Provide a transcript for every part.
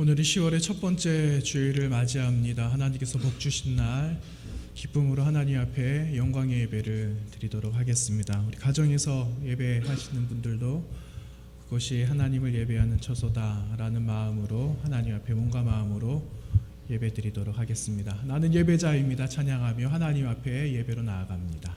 오늘이 10월의 첫 번째 주일을 맞이합니다. 하나님께서 복 주신 날 기쁨으로 하나님 앞에 영광의 예배를 드리도록 하겠습니다. 우리 가정에서 예배하시는 분들도 그것이 하나님을 예배하는 처소다라는 마음으로 하나님 앞에 몸과 마음으로 예배 드리도록 하겠습니다. 나는 예배자입니다. 찬양하며 하나님 앞에 예배로 나아갑니다.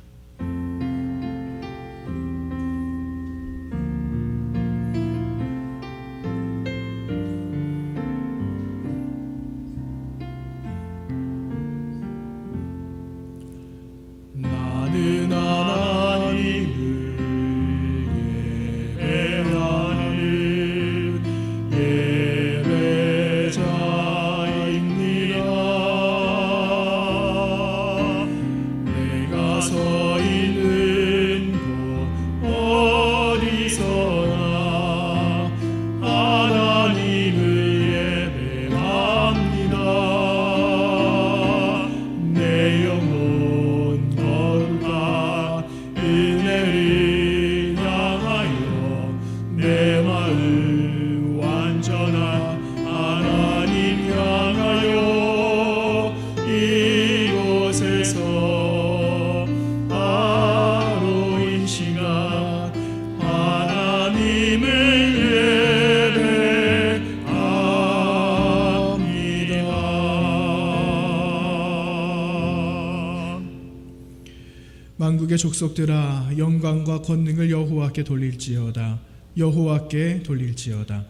만국의 족속들아 영광과 권능을 여호와께 돌릴지어다. 여호와께 돌릴지어다.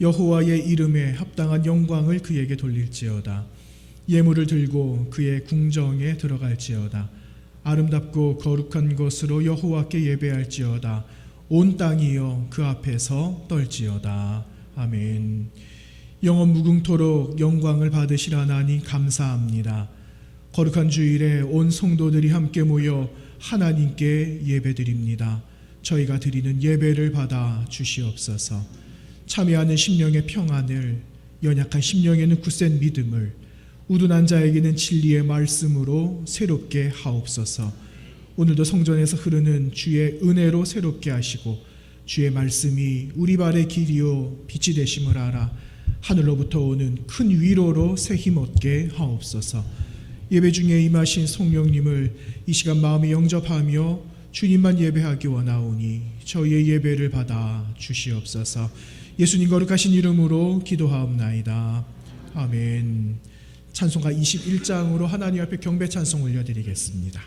여호와의 이름에 합당한 영광을 그에게 돌릴지어다. 예물을 들고 그의 궁정에 들어갈지어다. 아름답고 거룩한 것으로 여호와께 예배할지어다. 온 땅이여 그 앞에서 떨지어다. 아멘. 영원 무궁토록 영광을 받으시라나니 감사합니다. 거룩한 주일에 온 성도들이 함께 모여 하나님께 예배드립니다. 저희가 드리는 예배를 받아 주시옵소서. 참여하는 심령의 평안을, 연약한 심령에는 굳센 믿음을, 우둔한 자에게는 진리의 말씀으로 새롭게 하옵소서. 오늘도 성전에서 흐르는 주의 은혜로 새롭게 하시고 주의 말씀이 우리 발의 길이요 빛이 되심을 알아 하늘로부터 오는 큰 위로로 새 힘 얻게 하옵소서. 예배 중에 임하신 성령님을 이 시간 마음에 영접하며 주님만 예배하기 원하오니 저희의 예배를 받아 주시옵소서. 예수님 거룩하신 이름으로 기도하옵나이다. 아멘. 찬송가 21장으로 하나님 앞에 경배 찬송 올려드리겠습니다.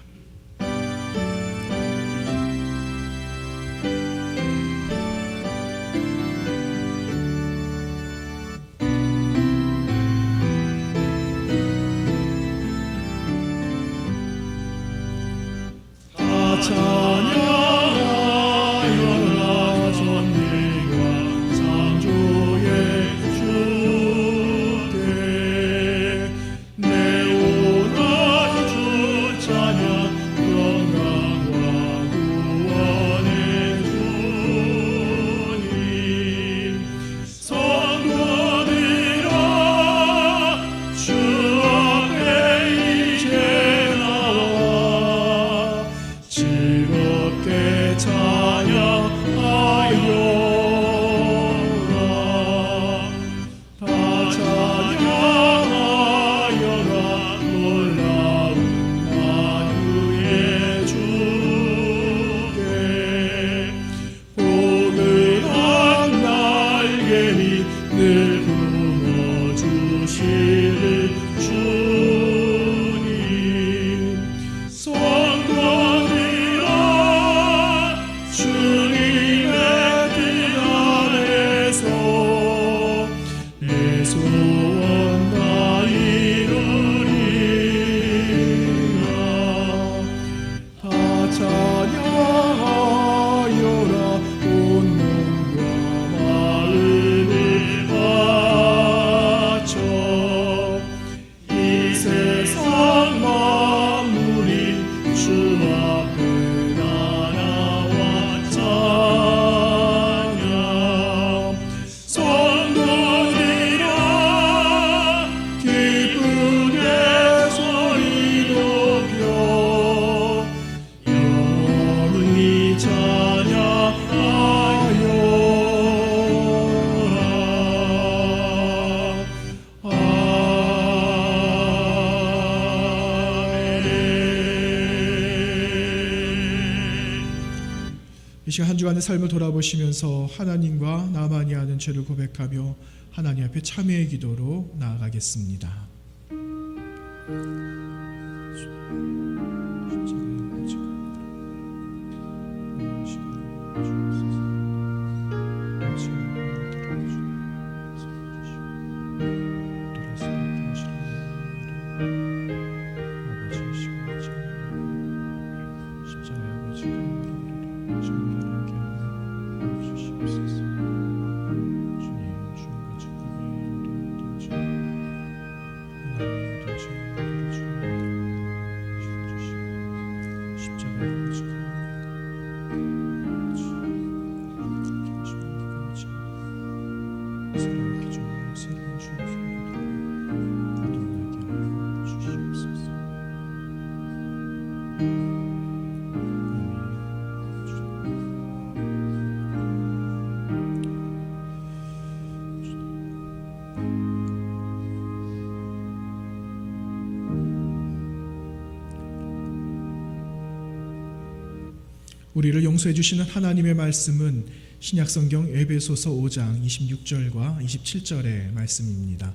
즐거운 이 시간 한 주간의 삶을 돌아보시면서 하나님과 나만이 아는 죄를 고백하며 하나님 앞에 참회의 기도로 나아가겠습니다. 우리를 용서해 주시는 하나님의 말씀은 신약성경 에베소서 5장 26절과 27절의 말씀입니다.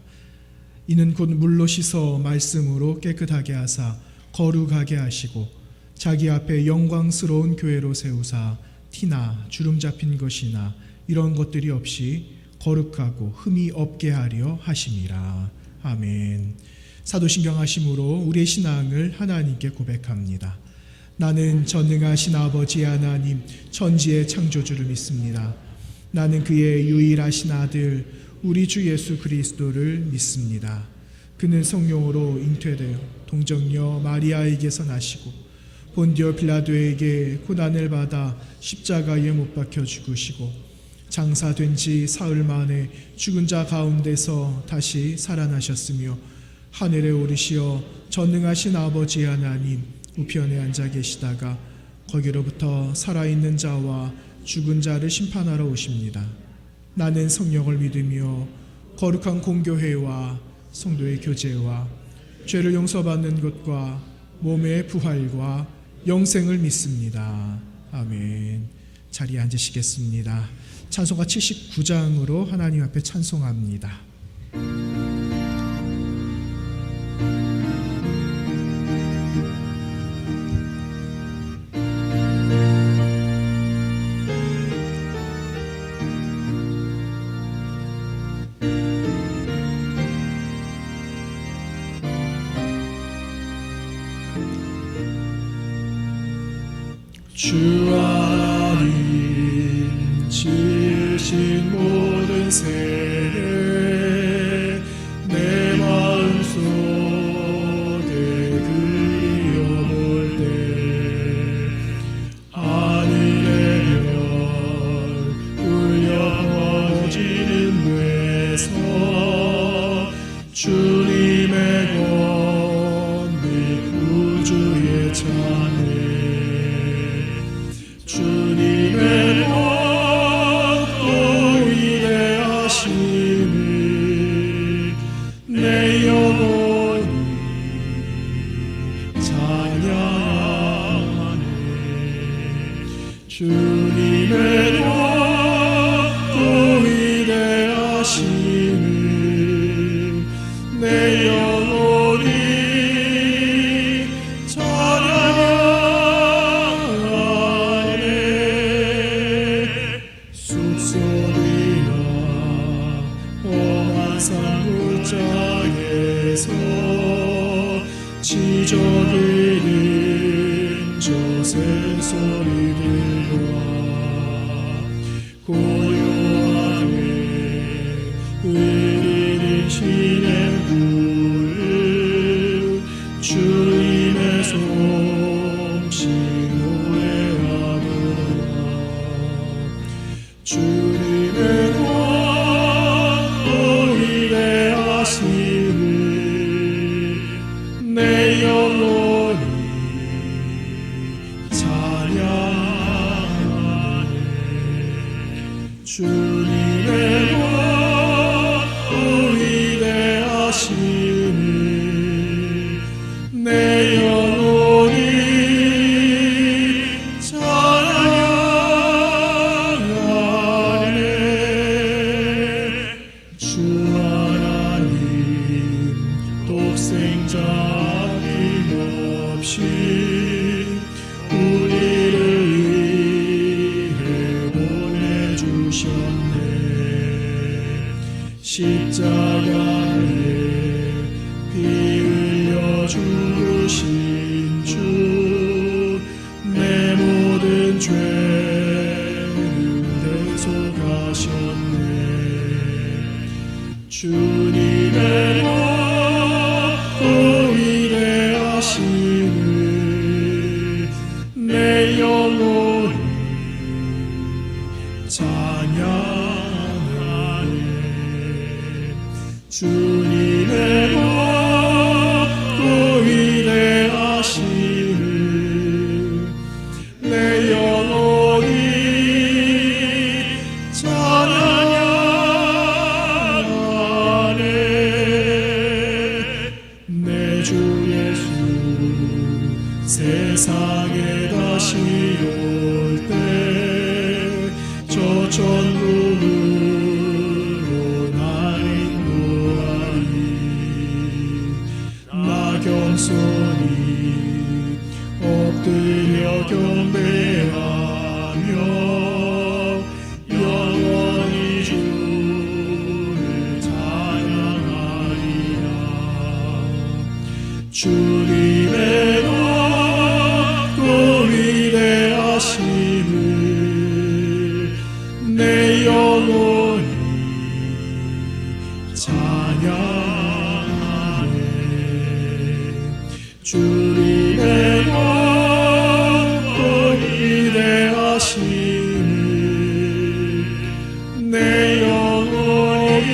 이는 곧 물로 씻어 말씀으로 깨끗하게 하사 거룩하게 하시고 자기 앞에 영광스러운 교회로 세우사 티나 주름 잡힌 것이나 이런 것들이 없이 거룩하고 흠이 없게 하려 하심이라. 아멘. 사도신경 하심으로 우리의 신앙을 하나님께 고백합니다. 나는 전능하신 아버지 하나님 천지의 창조주를 믿습니다. 나는 그의 유일하신 아들 우리 주 예수 그리스도를 믿습니다. 그는 성령으로 잉태되어 동정녀 마리아에게서 나시고 본디오 빌라도에게 고난을 받아 십자가에 못 박혀 죽으시고 장사된 지 사흘 만에 죽은 자 가운데서 다시 살아나셨으며 하늘에 오르시어 전능하신 아버지 하나님 우편에 앉아 계시다가 거기로부터 살아있는 자와 죽은 자를 심판하러 오십니다. 나는 성령을 믿으며 거룩한 공교회와 성도의 교제와 죄를 용서받는 것과 몸의 부활과 영생을 믿습니다. 아멘. 자리에 앉으시겠습니다. 찬송가 79장으로 하나님 앞에 찬송합니다. 주 하나님 지으신 모든 세계 내 마음속에 그려볼 때 하늘의 별 울려 퍼지는 데서 주님의 권능 우주의 찬양 주님의 복도 위대하심을 내 영혼이 찬양하네. 주님의 복도 위대하심을 내 영혼이 산골짜기에서 지저귀는 저 새소리들과 고요하게 흐리는 시냇물 주님의 솜씨 노래하노라. 주님의 내 영혼이 찬양하네. 주님의 복도 위대하심을 내 영혼이 찬양하네. 하시는 내 영혼이 찬양하네. 주님의 높고 위대하시는 내 영혼이 찬양하네. 내 주 예수 세상에 다시 올 때 저 천국으로 날 인도하리. 나 겸손히 엎드려 경배하며 영원히 주를 찬양하리라. 주님의 높고 위대하심을 내 영혼이 찬양하네. 주님의 높고 위대하심을 내 영혼이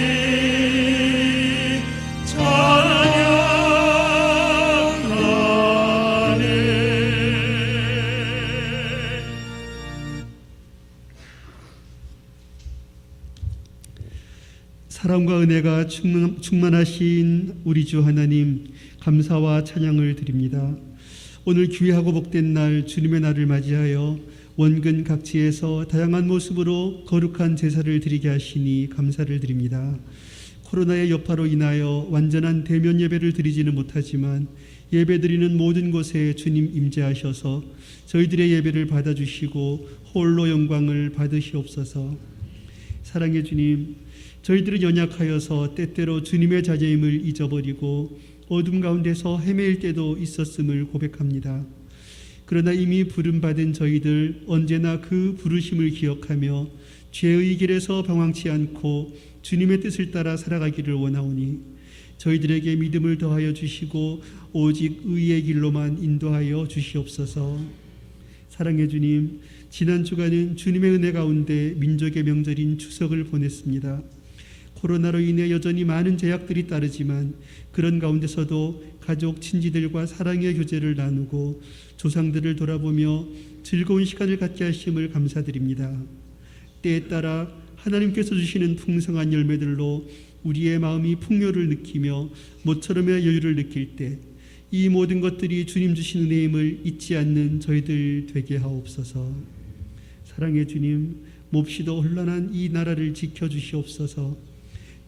사랑과 은혜가 충만하신 우리 주 하나님, 감사와 찬양을 드립니다. 오늘 귀하고 복된 날, 주님의 날을 맞이하여 원근 각지에서 다양한 모습으로 거룩한 제사를 드리게 하시니 감사를 드립니다. 코로나의 여파로 인하여 완전한 대면 예배를 드리지는 못하지만 예배드리는 모든 곳에 주님 임재하셔서 저희들의 예배를 받아주시고 홀로 영광을 받으시옵소서. 사랑의 주님, 저희들은 연약하여서 때때로 주님의 자제임을 잊어버리고 어둠 가운데서 헤매일 때도 있었음을 고백합니다. 그러나 이미 부름받은 저희들 언제나 그 부르심을 기억하며 죄의 길에서 방황치 않고 주님의 뜻을 따라 살아가기를 원하오니 저희들에게 믿음을 더하여 주시고 오직 의의 길로만 인도하여 주시옵소서. 사랑의 주님, 지난 주간은 주님의 은혜 가운데 민족의 명절인 추석을 보냈습니다. 코로나로 인해 여전히 많은 제약들이 따르지만 그런 가운데서도 가족, 친지들과 사랑의 교제를 나누고 조상들을 돌아보며 즐거운 시간을 갖게 하심을 감사드립니다. 때에 따라 하나님께서 주시는 풍성한 열매들로 우리의 마음이 풍요를 느끼며 모처럼의 여유를 느낄 때 이 모든 것들이 주님 주신 은혜임을 잊지 않는 저희들 되게 하옵소서. 사랑의 주님, 몹시도 혼란한 이 나라를 지켜주시옵소서.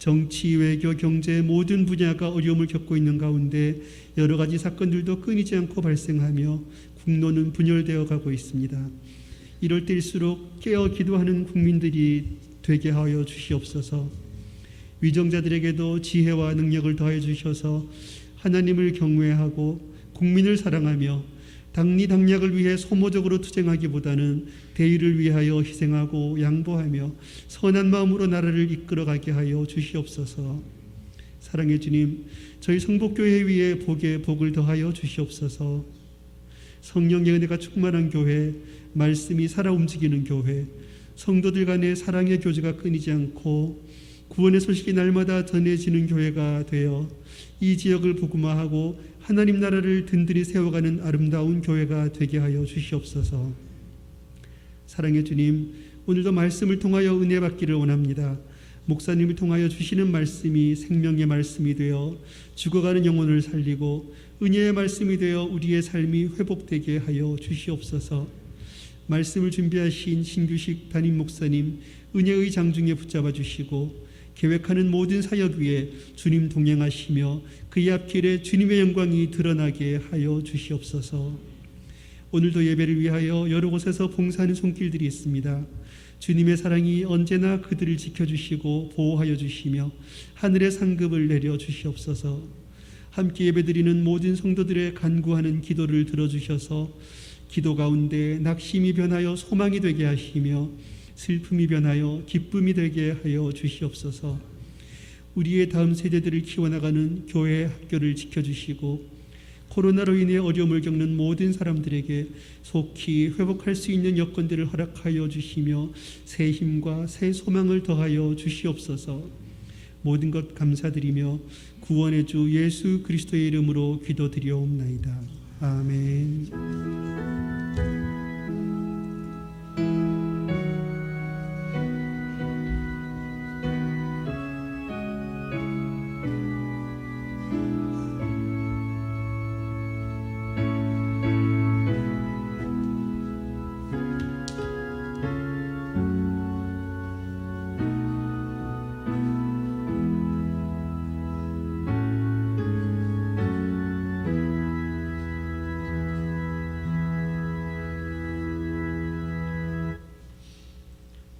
정치, 외교, 경제 모든 분야가 어려움을 겪고 있는 가운데 여러 가지 사건들도 끊이지 않고 발생하며 국론은 분열되어 가고 있습니다. 이럴 때일수록 깨어 기도하는 국민들이 되게 하여 주시옵소서. 위정자들에게도 지혜와 능력을 더하여 주셔서 하나님을 경외하고 국민을 사랑하며 당리당략을 위해 소모적으로 투쟁하기보다는 대의를 위하여 희생하고 양보하며 선한 마음으로 나라를 이끌어가게 하여 주시옵소서. 사랑의 주님, 저희 성복교회 위에 복에 복을 더하여 주시옵소서. 성령의 은혜가 충만한 교회, 말씀이 살아 움직이는 교회, 성도들 간의 사랑의 교제가 끊이지 않고 구원의 소식이 날마다 전해지는 교회가 되어 이 지역을 복음화하고 하나님 나라를 든든히 세워가는 아름다운 교회가 되게 하여 주시옵소서. 사랑의 주님, 오늘도 말씀을 통하여 은혜 받기를 원합니다. 목사님을 통하여 주시는 말씀이 생명의 말씀이 되어 죽어가는 영혼을 살리고 은혜의 말씀이 되어 우리의 삶이 회복되게 하여 주시옵소서. 말씀을 준비하신 신규식 담임 목사님 은혜의 장중에 붙잡아 주시고 계획하는 모든 사역 위에 주님 동행하시며 그의 앞길에 주님의 영광이 드러나게 하여 주시옵소서. 오늘도 예배를 위하여 여러 곳에서 봉사하는 손길들이 있습니다. 주님의 사랑이 언제나 그들을 지켜주시고 보호하여 주시며 하늘의 상급을 내려 주시옵소서. 함께 예배드리는 모든 성도들의 간구하는 기도를 들어주셔서 기도 가운데 낙심이 변하여 소망이 되게 하시며 슬픔이 변하여 기쁨이 되게 하여 주시옵소서. 우리의 다음 세대들을 키워나가는 교회 학교를 지켜주시고 코로나로 인해 어려움을 겪는 모든 사람들에게 속히 회복할 수 있는 여건들을 허락하여 주시며 새 힘과 새 소망을 더하여 주시옵소서. 모든 것 감사드리며 구원의 주 예수 그리스도의 이름으로 기도드리옵나이다. 아멘.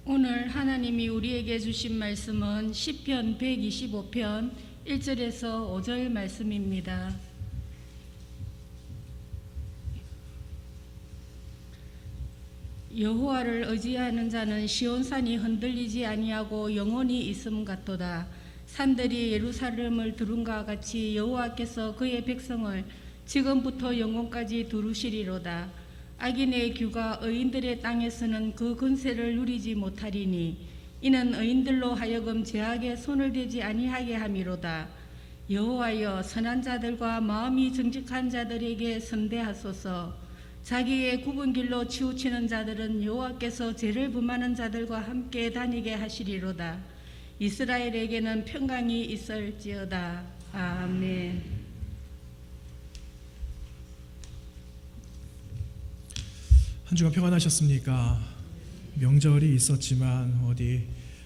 오늘 하나님이 우리에게 주신 말씀은 시편 125편 1절에서 5절 말씀입니다. 여호와를 의지하는 자는 시온산이 흔들리지 아니하고 영원히 있음 같도다. 산들이 예루살렘을 두른과 같이 여호와께서 그의 백성을 지금부터 영원까지 두루시리로다. 악인의 규가 의인들의 땅에서는 그 근세를 누리지 못하리니 이는 의인들로 하여금 죄악에 손을 대지 아니하게 함이로다. 여호와여, 선한 자들과 마음이 정직한 자들에게 선대하소서. 자기의 굽은 길로 치우치는 자들은 여호와께서 죄를 범하는 자들과 함께 다니게 하시리로다. 이스라엘에게는 평강이 있을지어다. 아멘. 한 주간 평안하셨습니까? 명절이 있었지만 어디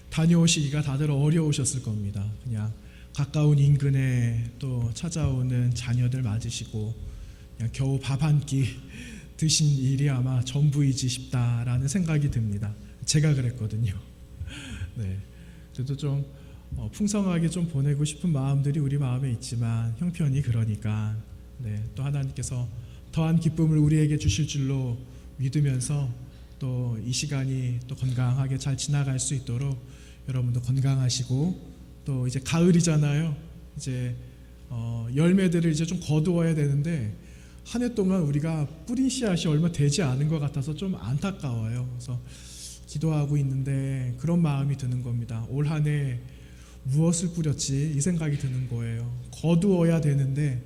다녀오시기가 다들 어려우셨을 겁니다. 그냥 가까운 인근에 또 찾아오는 자녀들 맞으시고 그냥 겨우 밥 한 끼 드신 일이 아마 전부이지 싶다라는 생각이 듭니다. 제가 그랬거든요. 네, 그래도 좀 풍성하게 좀 보내고 싶은 마음들이 우리 마음에 있지만 형편이 그러니까 또 하나님께서 더한 기쁨을 우리에게 주실 줄로 믿으면서 또 이 시간이 또 건강하게 잘 지나갈 수 있도록 여러분도 건강하시고 또 이제 가을이잖아요. 이제 열매들을 이제 좀 거두어야 되는데 한 해 동안 우리가 뿌린 씨앗이 얼마 되지 않은 것 같아서 좀 안타까워요. 그래서 기도하고 있는데 그런 마음이 드는 겁니다. 올 한 해 무엇을 뿌렸지 이 생각이 드는 거예요. 거두어야 되는데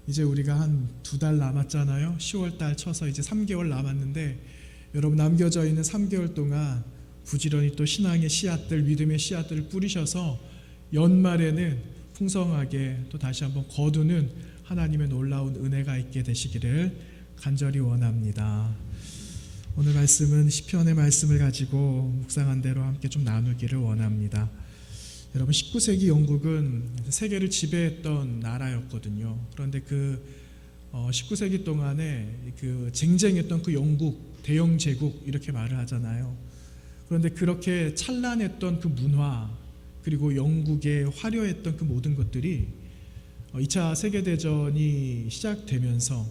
이제 우리가 한 2달 남았잖아요. 10월달 쳐서 이제 3개월 남았는데 여러분 남겨져 있는 3개월 동안 부지런히 또 신앙의 씨앗들, 믿음의 씨앗들을 뿌리셔서 연말에는 풍성하게 또 다시 한번 거두는 하나님의 놀라운 은혜가 있게 되시기를 간절히 원합니다. 오늘 말씀은 시편의 말씀을 가지고 묵상한 대로 함께 좀 나누기를 원합니다. 여러분 19세기 영국은 세계를 지배했던 나라였거든요. 그런데 그 19세기 동안에 그 쟁쟁했던 그 영국 대영 제국 이렇게 말을 하잖아요. 그런데 그렇게 찬란했던 그 문화 그리고 영국의 화려했던 그 모든 것들이 2차 세계대전이 시작되면서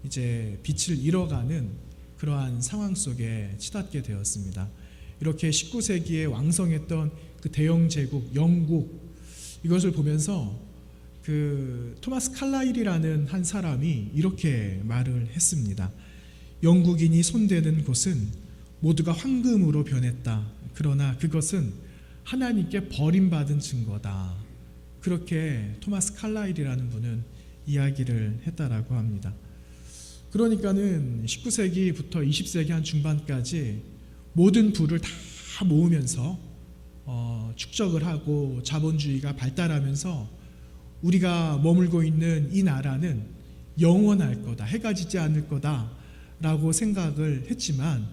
이제 빛을 잃어가는 그러한 상황 속에 치닫게 되었습니다. 이렇게 19세기에 왕성했던 그 대영 제국 영국 이것을 보면서 그 토마스 칼라일이라는 한 사람이 이렇게 말을 했습니다. 영국인이 손대는 곳은 모두가 황금으로 변했다. 그러나 그것은 하나님께 버림받은 증거다. 그렇게 토마스 칼라일이라는 분은 이야기를 했다라고 합니다. 그러니까는 19세기부터 20세기 한 중반까지 모든 부를 다 모으면서 축적을 하고 자본주의가 발달하면서 우리가 머물고 있는 이 나라는 영원할 거다, 해가 지지 않을 거다라고 생각을 했지만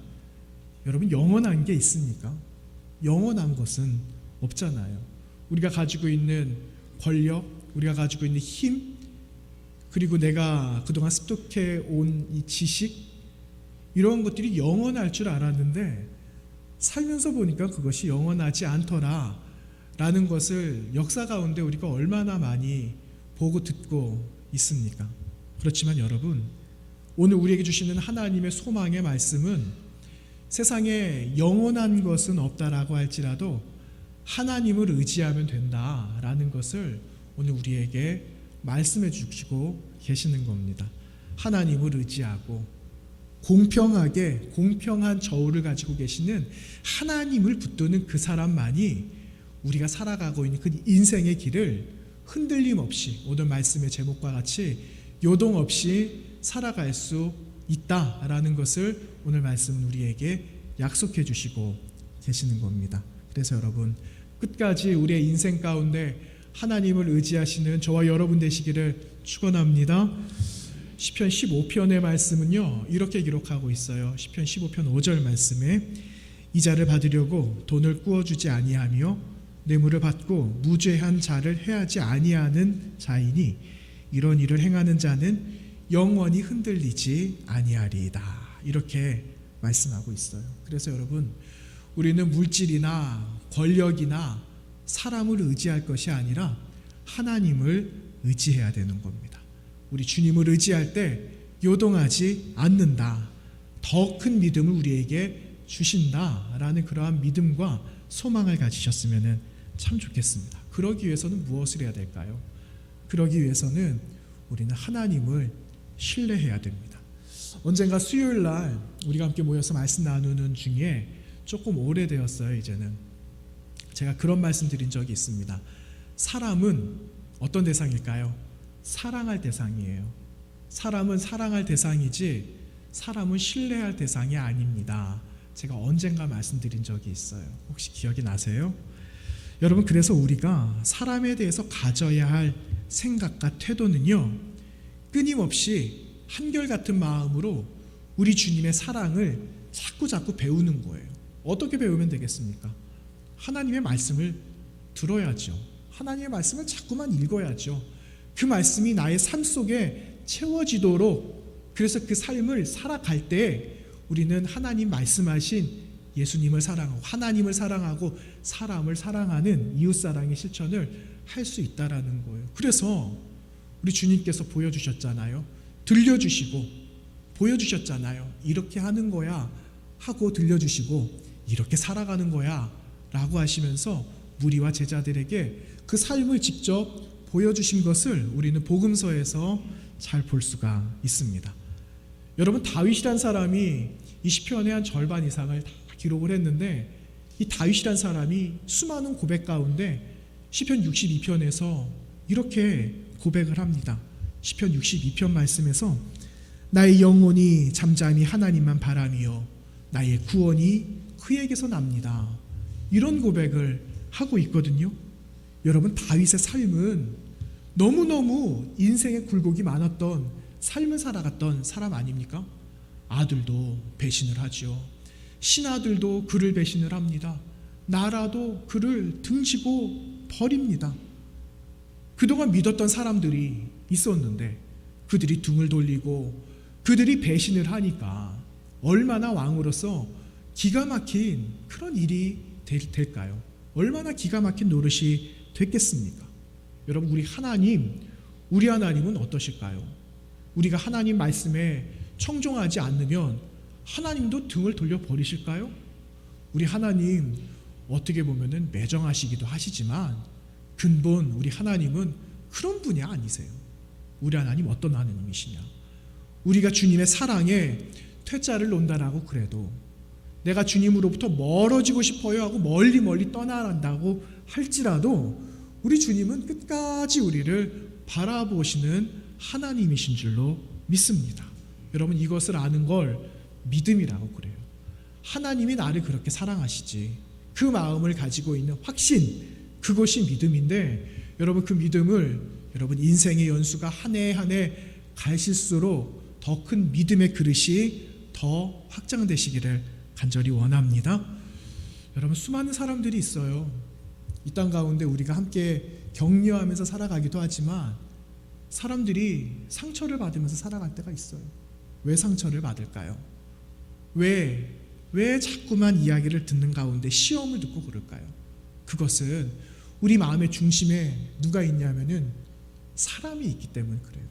여러분 영원한 게 있습니까? 영원한 것은 없잖아요. 우리가 가지고 있는 권력, 우리가 가지고 있는 힘, 그리고 내가 그동안 습득해 온 이 지식 이런 것들이 영원할 줄 알았는데 살면서 보니까 그것이 영원하지 않더라 라는 것을 역사 가운데 우리가 얼마나 많이 보고 듣고 있습니까? 그렇지만 여러분 오늘 우리에게 주시는 하나님의 소망의 말씀은 세상에 영원한 것은 없다라고 할지라도 하나님을 의지하면 된다라는 것을 오늘 우리에게 말씀해 주시고 계시는 겁니다. 하나님을 의지하고 공평하게 공평한 저울을 가지고 계시는 하나님을 붙드는 그 사람만이 우리가 살아가고 있는 그 인생의 길을 흔들림 없이 오늘 말씀의 제목과 같이 요동 없이 살아갈 수 있다라는 것을 오늘 말씀은 우리에게 약속해 주시고 계시는 겁니다. 그래서 여러분 끝까지 우리의 인생 가운데 하나님을 의지하시는 저와 여러분 되시기를 축원합니다. 시편 15편의 말씀은요 이렇게 기록하고 있어요. 시편 15편 5절 말씀에 이자를 받으려고 돈을 꾸어주지 아니하며 뇌물을 받고 무죄한 자를 해하지 아니하는 자이니 이런 일을 행하는 자는 영원히 흔들리지 아니하리이다. 이렇게 말씀하고 있어요. 그래서 여러분 우리는 물질이나 권력이나 사람을 의지할 것이 아니라 하나님을 의지해야 되는 겁니다. 우리 주님을 의지할 때 요동하지 않는다. 더 큰 믿음을 우리에게 주신다라는 그러한 믿음과 소망을 가지셨으면 참 좋겠습니다. 그러기 위해서는 무엇을 해야 될까요? 그러기 위해서는 우리는 하나님을 신뢰해야 됩니다. 언젠가 수요일 날 우리가 함께 모여서 말씀 나누는 중에 조금 오래되었어요. 이제는 제가 그런 말씀 드린 적이 있습니다. 사람은 어떤 대상일까요? 사랑할 대상이에요. 사람은 사랑할 대상이지 사람은 신뢰할 대상이 아닙니다. 제가 언젠가 말씀드린 적이 있어요. 혹시 기억이 나세요? 여러분 그래서 우리가 사람에 대해서 가져야 할 생각과 태도는요 끊임없이 한결같은 마음으로 우리 주님의 사랑을 자꾸 배우는 거예요. 어떻게 배우면 되겠습니까? 하나님의 말씀을 들어야죠. 하나님의 말씀을 자꾸만 읽어야죠. 그 말씀이 나의 삶 속에 채워지도록 그래서 그 삶을 살아갈 때 우리는 하나님 말씀하신 예수님을 사랑하고 하나님을 사랑하고 사람을 사랑하는 이웃사랑의 실천을 할 수 있다라는 거예요. 그래서 우리 주님께서 보여주셨잖아요. 들려주시고 보여주셨잖아요. 이렇게 하는 거야 하고 들려주시고 이렇게 살아가는 거야 라고 하시면서 무리와 제자들에게 그 삶을 직접 보여주신 것을 우리는 복음서에서 잘 볼 수가 있습니다. 여러분 다윗이란 사람이 이 시편의 한 절반 이상을 다 기록을 했는데 이 다윗이란 사람이 수많은 고백 가운데 시편 62편에서 이렇게 고백을 합니다. 시편 62편 말씀에서 나의 영혼이 잠잠히 하나님만 바라며 나의 구원이 그에게서 납니다. 이런 고백을 하고 있거든요. 여러분 다윗의 삶은 너무너무 인생의 굴곡이 많았던 삶을 살아갔던 사람 아닙니까? 아들도 배신을 하죠. 신하들도 그를 배신을 합니다. 나라도 그를 등지고 버립니다. 그동안 믿었던 사람들이 있었는데 그들이 등을 돌리고 그들이 배신을 하니까 얼마나 왕으로서 기가 막힌 그런 일이 될까요? 얼마나 기가 막힌 노릇이 됐겠습니까? 여러분 우리 하나님은 어떠실까요? 우리가 하나님 말씀에 청종하지 않으면 하나님도 등을 돌려버리실까요? 우리 하나님 어떻게 보면은 매정하시기도 하시지만 근본 우리 하나님은 그런 분이 아니세요. 우리 하나님 어떤 하나님이시냐? 우리가 주님의 사랑에 퇴짜를 놓는다라고 그래도 내가 주님으로부터 멀어지고 싶어요 하고 멀리 떠나간다고 할지라도 우리 주님은 끝까지 우리를 바라보시는 하나님이신 줄로 믿습니다. 여러분 이것을 아는 걸 믿음이라고 그래요. 하나님이 나를 그렇게 사랑하시지 그 마음을 가지고 있는 확신 그것이 믿음인데 여러분 그 믿음을 여러분 인생의 연수가 한 해 한 해 가실수록 더 큰 믿음의 그릇이 더 확장되시기를 간절히 원합니다. 여러분 수많은 사람들이 있어요. 이 땅 가운데 우리가 함께 격려하면서 살아가기도 하지만 사람들이 상처를 받으면서 살아갈 때가 있어요. 왜 상처를 받을까요? 왜 자꾸만 이야기를 듣는 가운데 시험을 듣고 그럴까요? 그것은 우리 마음의 중심에 누가 있냐면은 사람이 있기 때문에 그래요.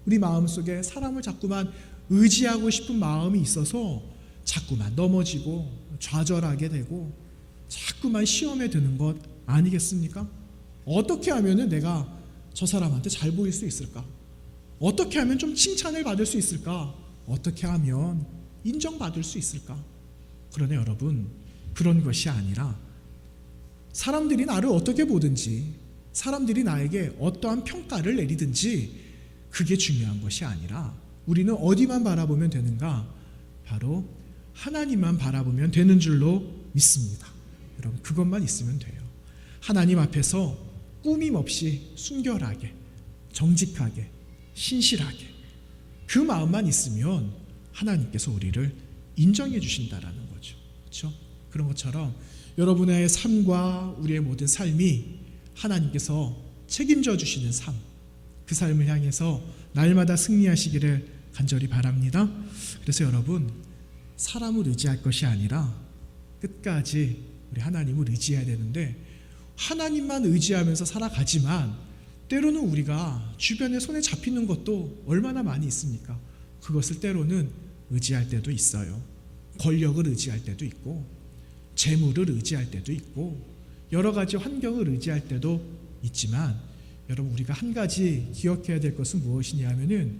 우리 마음속에 사람을 자꾸만 의지하고 싶은 마음이 있어서 자꾸만 넘어지고 좌절하게 되고 자꾸만 시험에 드는 것 아니겠습니까? 어떻게 하면은 내가 저 사람한테 잘 보일 수 있을까? 어떻게 하면 좀 칭찬을 받을 수 있을까? 어떻게 하면 인정받을 수 있을까? 그러나 여러분, 그런 것이 아니라 사람들이 나를 어떻게 보든지, 사람들이 나에게 어떠한 평가를 내리든지 그게 중요한 것이 아니라 우리는 어디만 바라보면 되는가? 바로 하나님만 바라보면 되는 줄로 믿습니다. 여러분, 그것만 있으면 돼요. 하나님 앞에서 꾸밈 없이 순결하게, 정직하게, 신실하게 그 마음만 있으면 하나님께서 우리를 인정해 주신다라는 거죠. 그렇죠? 그런 것처럼 여러분의 삶과 우리의 모든 삶이 하나님께서 책임져 주시는 삶, 그 삶을 향해서 날마다 승리하시기를 간절히 바랍니다. 그래서 여러분, 사람을 의지할 것이 아니라 끝까지 우리 하나님을 의지해야 되는데, 하나님만 의지하면서 살아가지만 때로는 우리가 주변에 손에 잡히는 것도 얼마나 많이 있습니까? 그것을 때로는 의지할 때도 있어요. 권력을 의지할 때도 있고, 재물을 의지할 때도 있고, 여러 가지 환경을 의지할 때도 있지만, 여러분, 우리가 한 가지 기억해야 될 것은 무엇이냐 하면은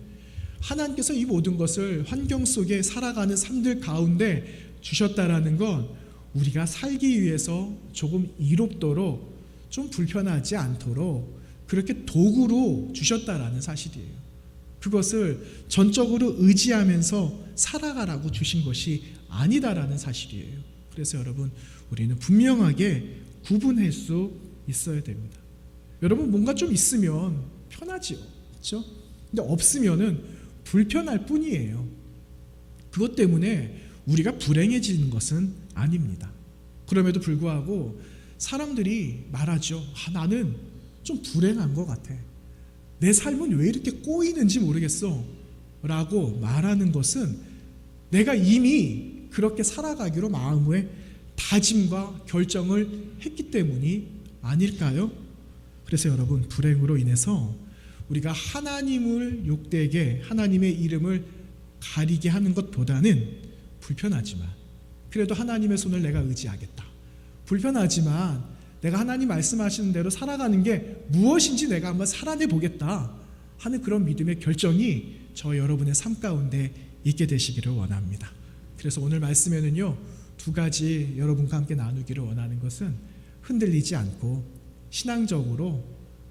하나님께서 이 모든 것을 환경 속에 살아가는 삶들 가운데 주셨다라는 건 우리가 살기 위해서 조금 이롭도록, 좀 불편하지 않도록 그렇게 도구로 주셨다라는 사실이에요. 그것을 전적으로 의지하면서 살아가라고 주신 것이 아니다라는 사실이에요. 그래서 여러분, 우리는 분명하게 구분할 수 있어야 됩니다. 여러분, 뭔가 좀 있으면 편하지요, 그렇죠? 근데 없으면은 불편할 뿐이에요. 그것 때문에 우리가 불행해지는 것은 아닙니다. 그럼에도 불구하고 사람들이 말하죠. 나는 좀 불행한 것 같아. 내 삶은 왜 이렇게 꼬이는지 모르겠어 라고 말하는 것은 내가 이미 그렇게 살아가기로 마음의 다짐과 결정을 했기 때문이 아닐까요? 그래서 여러분, 불행으로 인해서 우리가 하나님을 욕되게, 하나님의 이름을 가리게 하는 것보다는 불편하지만 그래도 하나님의 손을 내가 의지하겠다. 불편하지만 내가 하나님 말씀하시는 대로 살아가는 게 무엇인지 내가 한번 살아내 보겠다 하는 그런 믿음의 결정이 저 여러분의 삶 가운데 있게 되시기를 원합니다. 그래서 오늘 말씀에는요, 두 가지 여러분과 함께 나누기를 원하는 것은 흔들리지 않고 신앙적으로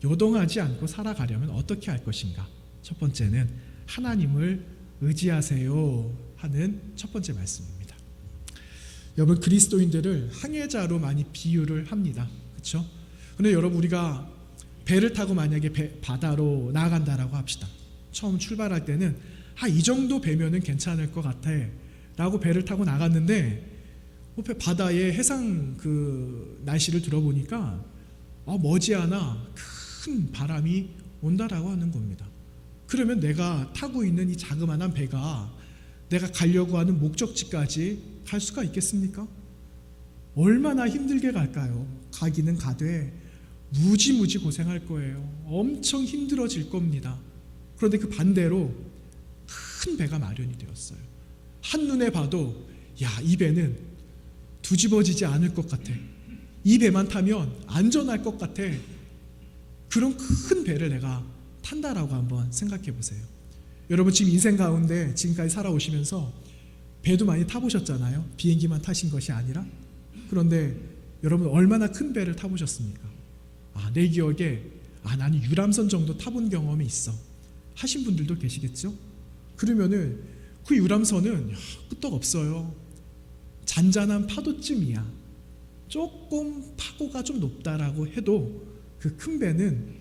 요동하지 않고 살아가려면 어떻게 할 것인가. 첫 번째는 하나님을 의지하세요 하는 첫 번째 말씀입니다. 여러분, 그리스도인들을 항해자로 많이 비유를 합니다. 그렇죠? 근데 여러분, 우리가 배를 타고 만약에 바다로 나아간다라고 합시다. 처음 출발할 때는 이 정도 배면은 괜찮을 것 같아 라고 배를 타고 나갔는데 바다의 해상 그 날씨를 들어보니까 머지않아 큰 바람이 온다라고 하는 겁니다. 그러면 내가 타고 있는 이 자그마한 배가 내가 가려고 하는 목적지까지 갈 수가 있겠습니까? 얼마나 힘들게 갈까요? 가기는 가되 무지무지 고생할 거예요. 엄청 힘들어질 겁니다. 그런데 그 반대로 큰 배가 마련이 되었어요. 한눈에 봐도 이 배는 뒤집어지지 않을 것 같아. 이 배만 타면 안전할 것 같아. 그런 큰 배를 내가 탄다라고 한번 생각해 보세요. 여러분, 지금 인생 가운데 지금까지 살아오시면서 배도 많이 타보셨잖아요. 비행기만 타신 것이 아니라. 그런데 여러분, 얼마나 큰 배를 타보셨습니까? 내 기억에 나는 유람선 정도 타본 경험이 있어 하신 분들도 계시겠죠? 그러면은 그 유람선은 끄떡없어요. 잔잔한 파도쯤이야. 조금 파고가 좀 높다라고 해도 그 큰 배는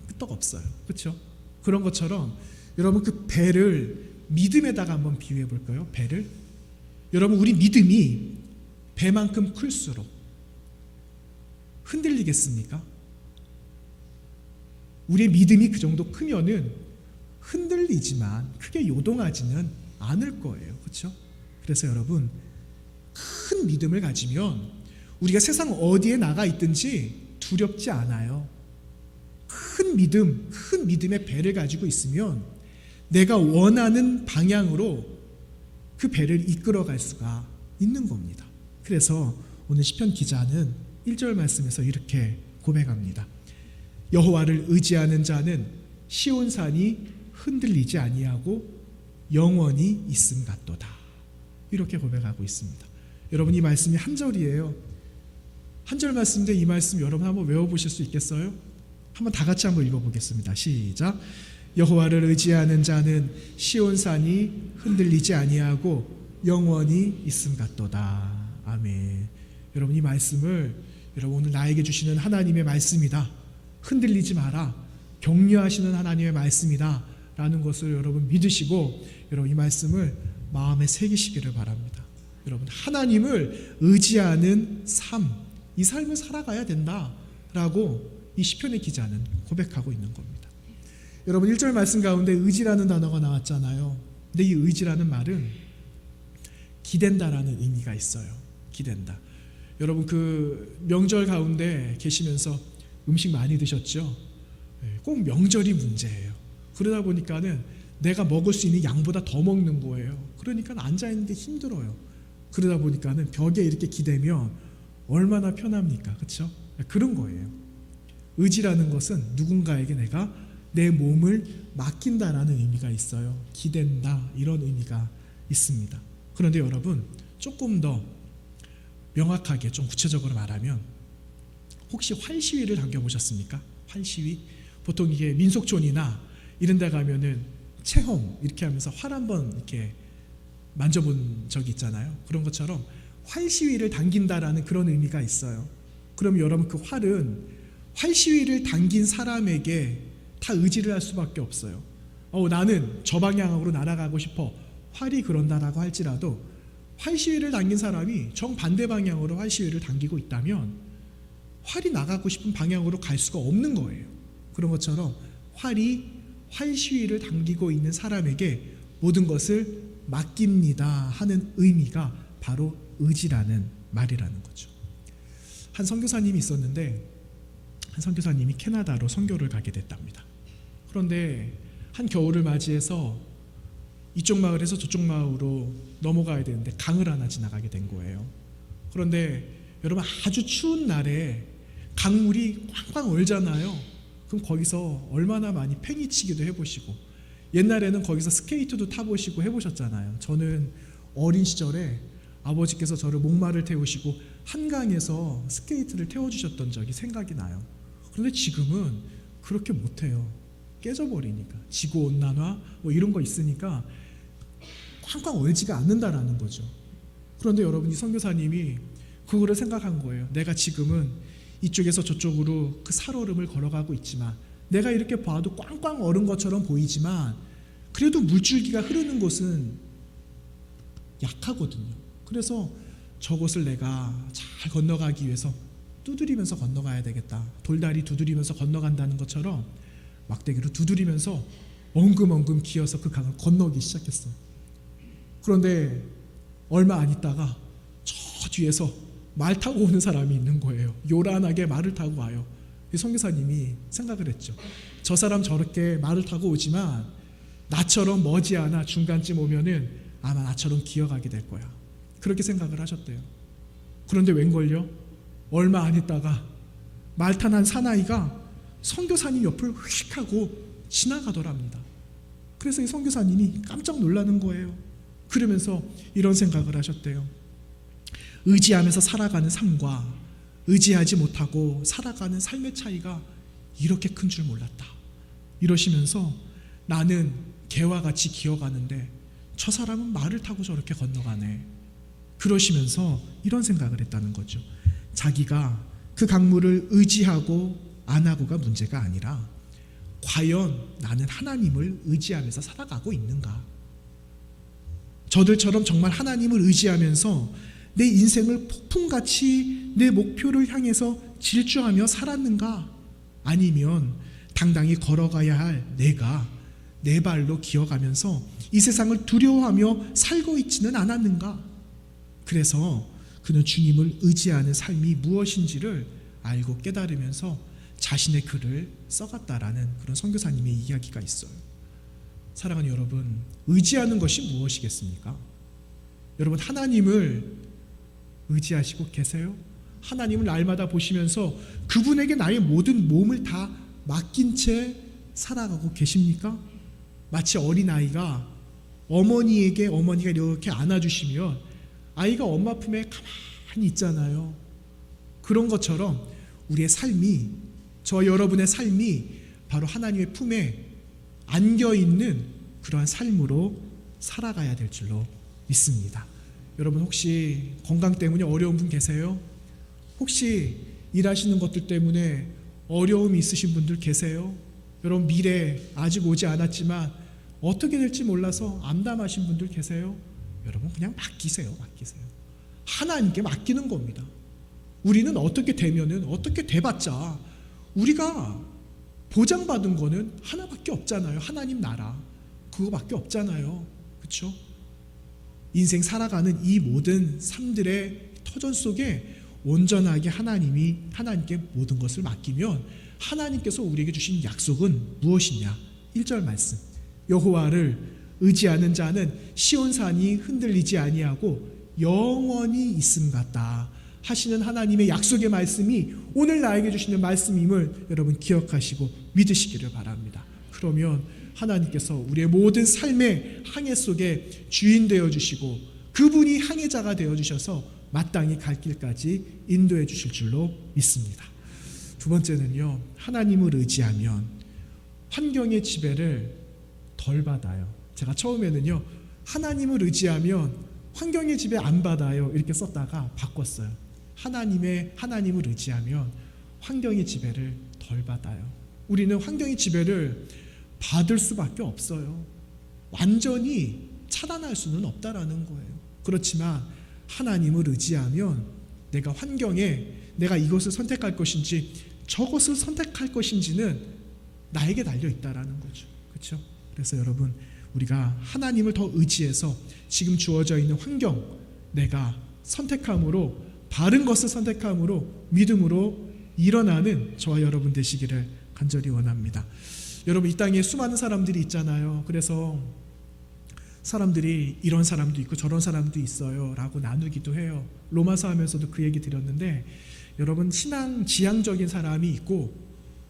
끄떡없어요. 그렇죠? 그런 것처럼 여러분, 그 배를 믿음에다가 한번 비유해 볼까요? 배를. 여러분, 우리 믿음이 배만큼 클수록 흔들리겠습니까? 우리의 믿음이 그 정도 크면은 흔들리지만 크게 요동하지는 않을 거예요. 그렇죠? 그래서 여러분, 큰 믿음을 가지면 우리가 세상 어디에 나가 있든지 두렵지 않아요. 큰 믿음, 큰 믿음의 배를 가지고 있으면 내가 원하는 방향으로 그 배를 이끌어갈 수가 있는 겁니다. 그래서 오늘 시편 기자는 1절 말씀에서 이렇게 고백합니다. 여호와를 의지하는 자는 시온산이 흔들리지 아니하고 영원히 있음 같도다. 이렇게 고백하고 있습니다. 여러분, 이 말씀이 한 절이에요. 한 절 말씀인데 이 말씀 여러분 한번 외워보실 수 있겠어요? 한번 다 같이 한번 읽어보겠습니다. 시작. 여호와를 의지하는 자는 시온산이 흔들리지 아니하고 영원히 있음 같도다. 아멘. 여러분, 이 말씀을 여러분 오늘 나에게 주시는 하나님의 말씀이다. 흔들리지 마라. 격려하시는 하나님의 말씀이다. 라는 것을 여러분 믿으시고 여러분 이 말씀을 마음에 새기시기를 바랍니다. 여러분, 하나님을 의지하는 삶, 이 삶을 살아가야 된다라고 이 시편의 기자는 고백하고 있는 겁니다. 여러분, 1절 말씀 가운데 의지라는 단어가 나왔잖아요. 근데 이 의지라는 말은 기댄다라는 의미가 있어요. 기댄다. 여러분, 그 명절 가운데 계시면서 음식 많이 드셨죠? 꼭 명절이 문제예요. 그러다 보니까는 내가 먹을 수 있는 양보다 더 먹는 거예요. 그러니까 앉아있는 게 힘들어요. 그러다 보니까는 벽에 이렇게 기대면 얼마나 편합니까? 그렇죠? 그런 거예요. 의지라는 것은 누군가에게 내가 내 몸을 맡긴다라는 의미가 있어요. 기댄다, 이런 의미가 있습니다. 그런데 여러분, 조금 더 명확하게 좀 구체적으로 말하면 혹시 활시위를 당겨보셨습니까? 활시위? 보통 이게 민속촌이나 이런 데 가면은 체험 이렇게 하면서 활 한번 이렇게 만져본 적이 있잖아요. 그런 것처럼 활시위를 당긴다라는 그런 의미가 있어요. 그럼 여러분, 그 활은 활시위를 당긴 사람에게 다 의지를 할 수밖에 없어요. 나는 저 방향으로 날아가고 싶어. 활이 그런다라고 할지라도 활시위를 당긴 사람이 정반대 방향으로 활시위를 당기고 있다면 활이 나가고 싶은 방향으로 갈 수가 없는 거예요. 그런 것처럼 활이 활시위를 당기고 있는 사람에게 모든 것을 맡깁니다 하는 의미가 바로 의지라는 말이라는 거죠. 한 선교사님이 있었는데 한 선교사님이 캐나다로 선교를 가게 됐답니다. 그런데 한 겨울을 맞이해서 이쪽 마을에서 저쪽 마을로 넘어가야 되는데 강을 하나 지나가게 된 거예요. 그런데 여러분, 아주 추운 날에 강물이 꽝꽝 얼잖아요. 그럼 거기서 얼마나 많이 팽이치기도 해보시고, 옛날에는 거기서 스케이트도 타보시고 해보셨잖아요. 저는 어린 시절에 아버지께서 저를 목마를 태우시고 한강에서 스케이트를 태워주셨던 적이 생각이 나요. 그런데 지금은 그렇게 못해요. 깨져버리니까. 지구온난화 뭐 이런 거 있으니까 꽝꽝 얼지가 않는다라는 거죠. 그런데 여러분, 이 선교사님이 그거를 생각한 거예요. 내가 지금은 이쪽에서 저쪽으로 그 살얼음을 걸어가고 있지만, 내가 이렇게 봐도 꽝꽝 얼은 것처럼 보이지만 그래도 물줄기가 흐르는 곳은 약하거든요. 그래서 저곳을 내가 잘 건너가기 위해서 두드리면서 건너가야 되겠다. 돌다리 두드리면서 건너간다는 것처럼 막대기로 두드리면서 엉금엉금 기어서 그 강을 건너기 시작했어요. 그런데 얼마 안 있다가 저 뒤에서 말 타고 오는 사람이 있는 거예요. 요란하게 말을 타고 와요. 선교사님이 생각을 했죠. 저 사람 저렇게 말을 타고 오지만 나처럼 머지않아 중간쯤 오면은 아마 나처럼 기어가게 될 거야. 그렇게 생각을 하셨대요. 그런데 웬걸요? 얼마 안 있다가 말 탄 한 사나이가 선교사님 옆을 휙 하고 지나가더랍니다. 그래서 이 선교사님이 깜짝 놀라는 거예요. 그러면서 이런 생각을 하셨대요. 의지하면서 살아가는 삶과 의지하지 못하고 살아가는 삶의 차이가 이렇게 큰 줄 몰랐다. 이러시면서 나는 개와 같이 기어가는데 저 사람은 말을 타고 저렇게 건너가네. 그러시면서 이런 생각을 했다는 거죠. 자기가 그 강물을 의지하고 안 하고가 문제가 아니라 과연 나는 하나님을 의지하면서 살아가고 있는가? 저들처럼 정말 하나님을 의지하면서 내 인생을 폭풍같이 내 목표를 향해서 질주하며 살았는가? 아니면 당당히 걸어가야 할 내가 내 발로 기어가면서 이 세상을 두려워하며 살고 있지는 않았는가? 그래서 그는 주님을 의지하는 삶이 무엇인지를 알고 깨달으면서 자신의 글을 써갔다라는 그런 선교사님의 이야기가 있어요. 사랑하는 여러분, 의지하는 것이 무엇이겠습니까? 여러분, 하나님을 의지하시고 계세요? 하나님을 날마다 보시면서 그분에게 나의 모든 몸을 다 맡긴 채 살아가고 계십니까? 마치 어린아이가 어머니가 이렇게 안아주시면 아이가 엄마 품에 가만히 있잖아요. 그런 것처럼 우리의 삶이, 저 여러분의 삶이 바로 하나님의 품에 안겨있는 그러한 삶으로 살아가야 될 줄로 믿습니다. 여러분 혹시 건강 때문에 어려운 분 계세요? 혹시 일하시는 것들 때문에 어려움이 있으신 분들 계세요? 여러분 미래 아직 오지 않았지만 어떻게 될지 몰라서 암담하신 분들 계세요? 여러분 그냥 맡기세요. 하나님께 맡기는 겁니다. 우리는 어떻게 되면은, 어떻게 돼봤자 우리가 보장받은 거는 하나밖에 없잖아요. 하나님 나라, 그거밖에 없잖아요. 그렇죠? 인생 살아가는 이 모든 삶들의 터전 속에 온전하게 하나님께 모든 것을 맡기면 하나님께서 우리에게 주신 약속은 무엇이냐? 1절 말씀, 여호와를 의지하는 자는 시온산이 흔들리지 아니하고 영원히 있음 같다 하시는 하나님의 약속의 말씀이 오늘 나에게 주시는 말씀임을 여러분 기억하시고 믿으시기를 바랍니다. 그러면 하나님께서 우리의 모든 삶의 항해 속에 주인 되어주시고 그분이 항해자가 되어주셔서 마땅히 갈 길까지 인도해 주실 줄로 믿습니다. 두 번째는요, 하나님을 의지하면 환경의 지배를 덜 받아요. 제가 처음에는요, 하나님을 의지하면 환경의 지배 안 받아요 이렇게 썼다가 바꿨어요. 하나님을 의지하면 환경의 지배를 덜 받아요. 우리는 환경의 지배를 받을 수밖에 없어요. 완전히 차단할 수는 없다라는 거예요. 그렇지만 하나님을 의지하면 내가 환경에 내가 이것을 선택할 것인지 저것을 선택할 것인지는 나에게 달려 있다라는 거죠. 그렇죠? 그래서 여러분 우리가 하나님을 더 의지해서 지금 주어져 있는 환경 내가 선택함으로, 바른 것을 선택함으로, 믿음으로 일어나는 저와 여러분 되시기를 간절히 원합니다. 여러분 이 땅에 수많은 사람들이 있잖아요. 그래서 사람들이 이런 사람도 있고 저런 사람도 있어요 라고 나누기도 해요. 로마서 하면서도 그 얘기 드렸는데, 여러분 신앙 지향적인 사람이 있고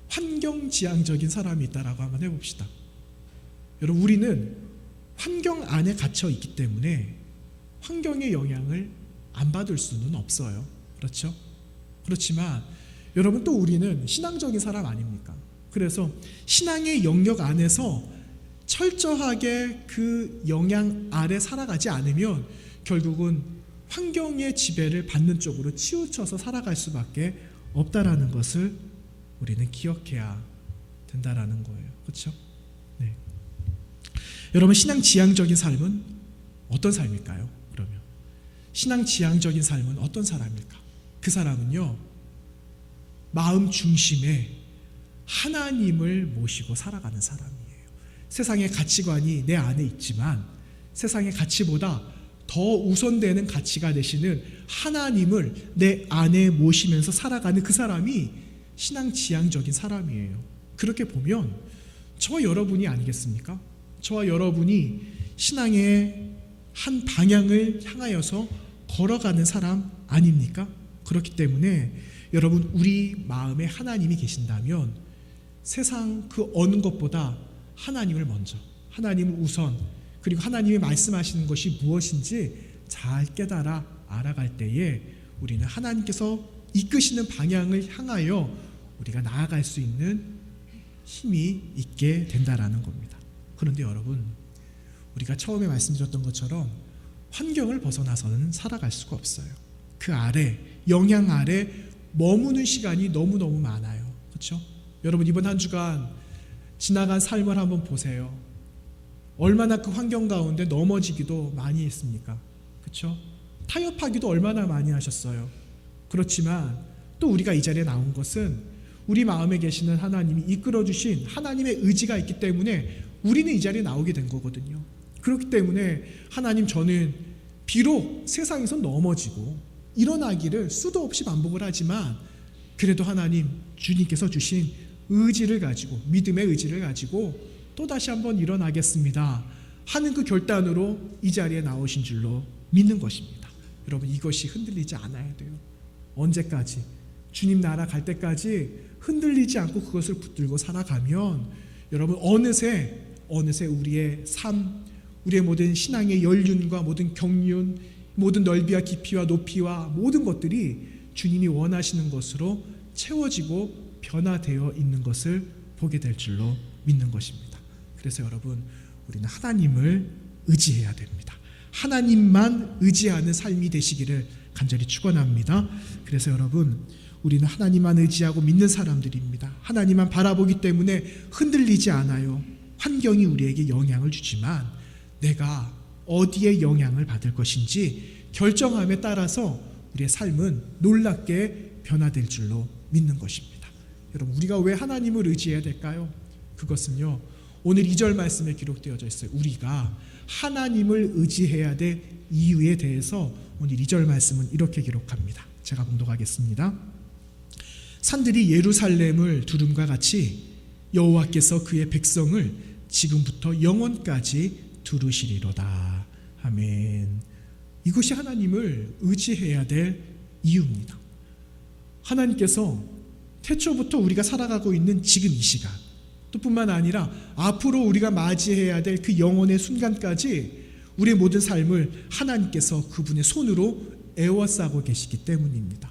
환경 지향적인 사람이 있다라고 한번 해봅시다. 여러분 우리는 환경 안에 갇혀 있기 때문에 환경의 영향을 안 받을 수는 없어요. 그렇죠? 그렇지만 여러분 또 우리는 신앙적인 사람 아닙니까? 그래서 신앙의 영역 안에서 철저하게 그 영향 아래 살아가지 않으면 결국은 환경의 지배를 받는 쪽으로 치우쳐서 살아갈 수밖에 없다라는 것을 우리는 기억해야 된다라는 거예요. 그렇죠? 네. 여러분 신앙 지향적인 삶은 어떤 삶일까요? 그러면 신앙 지향적인 삶은 어떤 사람일까? 그 사람은요, 마음 중심에 하나님을 모시고 살아가는 사람이에요. 세상의 가치관이 내 안에 있지만 세상의 가치보다 더 우선되는 가치가 되시는 하나님을 내 안에 모시면서 살아가는 그 사람이 신앙 지향적인 사람이에요. 그렇게 보면 저와 여러분이 아니겠습니까? 저와 여러분이 신앙의 한 방향을 향하여서 걸어가는 사람 아닙니까? 그렇기 때문에 여러분 우리 마음에 하나님이 계신다면 세상 그 어느 것보다 하나님을 먼저, 하나님을 우선, 그리고 하나님이 말씀하시는 것이 무엇인지 잘 깨달아 알아갈 때에 우리는 하나님께서 이끄시는 방향을 향하여 우리가 나아갈 수 있는 힘이 있게 된다라는 겁니다. 그런데 여러분 우리가 처음에 말씀드렸던 것처럼 환경을 벗어나서는 살아갈 수가 없어요. 그 아래, 영향 아래 머무는 시간이 너무너무 많아요. 그렇죠? 여러분 이번 한 주간 지나간 삶을 한번 보세요. 얼마나 그 환경 가운데 넘어지기도 많이 했습니까? 그렇죠? 타협하기도 얼마나 많이 하셨어요. 그렇지만 또 우리가 이 자리에 나온 것은 우리 마음에 계시는 하나님이 이끌어주신 하나님의 의지가 있기 때문에 우리는 이 자리에 나오게 된 거거든요. 그렇기 때문에 하나님, 저는 비록 세상에서 넘어지고 일어나기를 수도 없이 반복을 하지만 그래도 하나님, 주님께서 주신 의지를 가지고, 믿음의 의지를 가지고 또다시 한번 일어나겠습니다 하는 그 결단으로 이 자리에 나오신 줄로 믿는 것입니다. 여러분 이것이 흔들리지 않아야 돼요. 언제까지? 주님 나라 갈 때까지 흔들리지 않고 그것을 붙들고 살아가면 여러분 어느새 어느새 우리의 삶, 우리의 모든 신앙의 연륜과 모든 경륜, 모든 넓이와 깊이와 높이와 모든 것들이 주님이 원하시는 것으로 채워지고 변화되어 있는 것을 보게 될 줄로 믿는 것입니다. 그래서 여러분, 우리는 하나님을 의지해야 됩니다. 하나님만 의지하는 삶이 되시기를 간절히 축원합니다. 그래서 여러분, 우리는 하나님만 의지하고 믿는 사람들입니다. 하나님만 바라보기 때문에 흔들리지 않아요. 환경이 우리에게 영향을 주지만 내가 어디에 영향을 받을 것인지 결정함에 따라서 우리의 삶은 놀랍게 변화될 줄로 믿는 것입니다. 여러분, 우리가 왜 하나님을 의지해야 될까요? 그것은요, 오늘 2절 말씀에 기록되어져 있어요. 우리가 하나님을 의지해야 될 이유에 대해서 오늘 2절 말씀은 이렇게 기록합니다. 제가 봉독하겠습니다. 산들이 예루살렘을 두름과 같이 여호와께서 그의 백성을 지금부터 영원까지 두르시리로다. 아멘. 이것이 하나님을 의지해야 될 이유입니다. 하나님께서 태초부터 우리가 살아가고 있는 지금 이 시간, 또 뿐만 아니라 앞으로 우리가 맞이해야 될 그 영원의 순간까지 우리의 모든 삶을 하나님께서 그분의 손으로 에워싸고 계시기 때문입니다.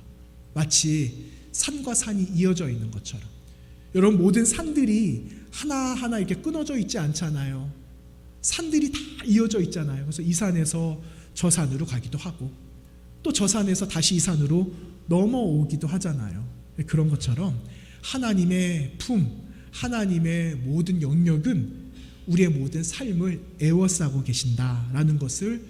마치 산과 산이 이어져 있는 것처럼. 여러분, 모든 산들이 하나하나 이렇게 끊어져 있지 않잖아요. 산들이 다 이어져 있잖아요. 그래서 이 산에서 저 산으로 가기도 하고 또 저 산에서 다시 이 산으로 넘어오기도 하잖아요. 그런 것처럼 하나님의 품, 하나님의 모든 영역은 우리의 모든 삶을 에워싸고 계신다라는 것을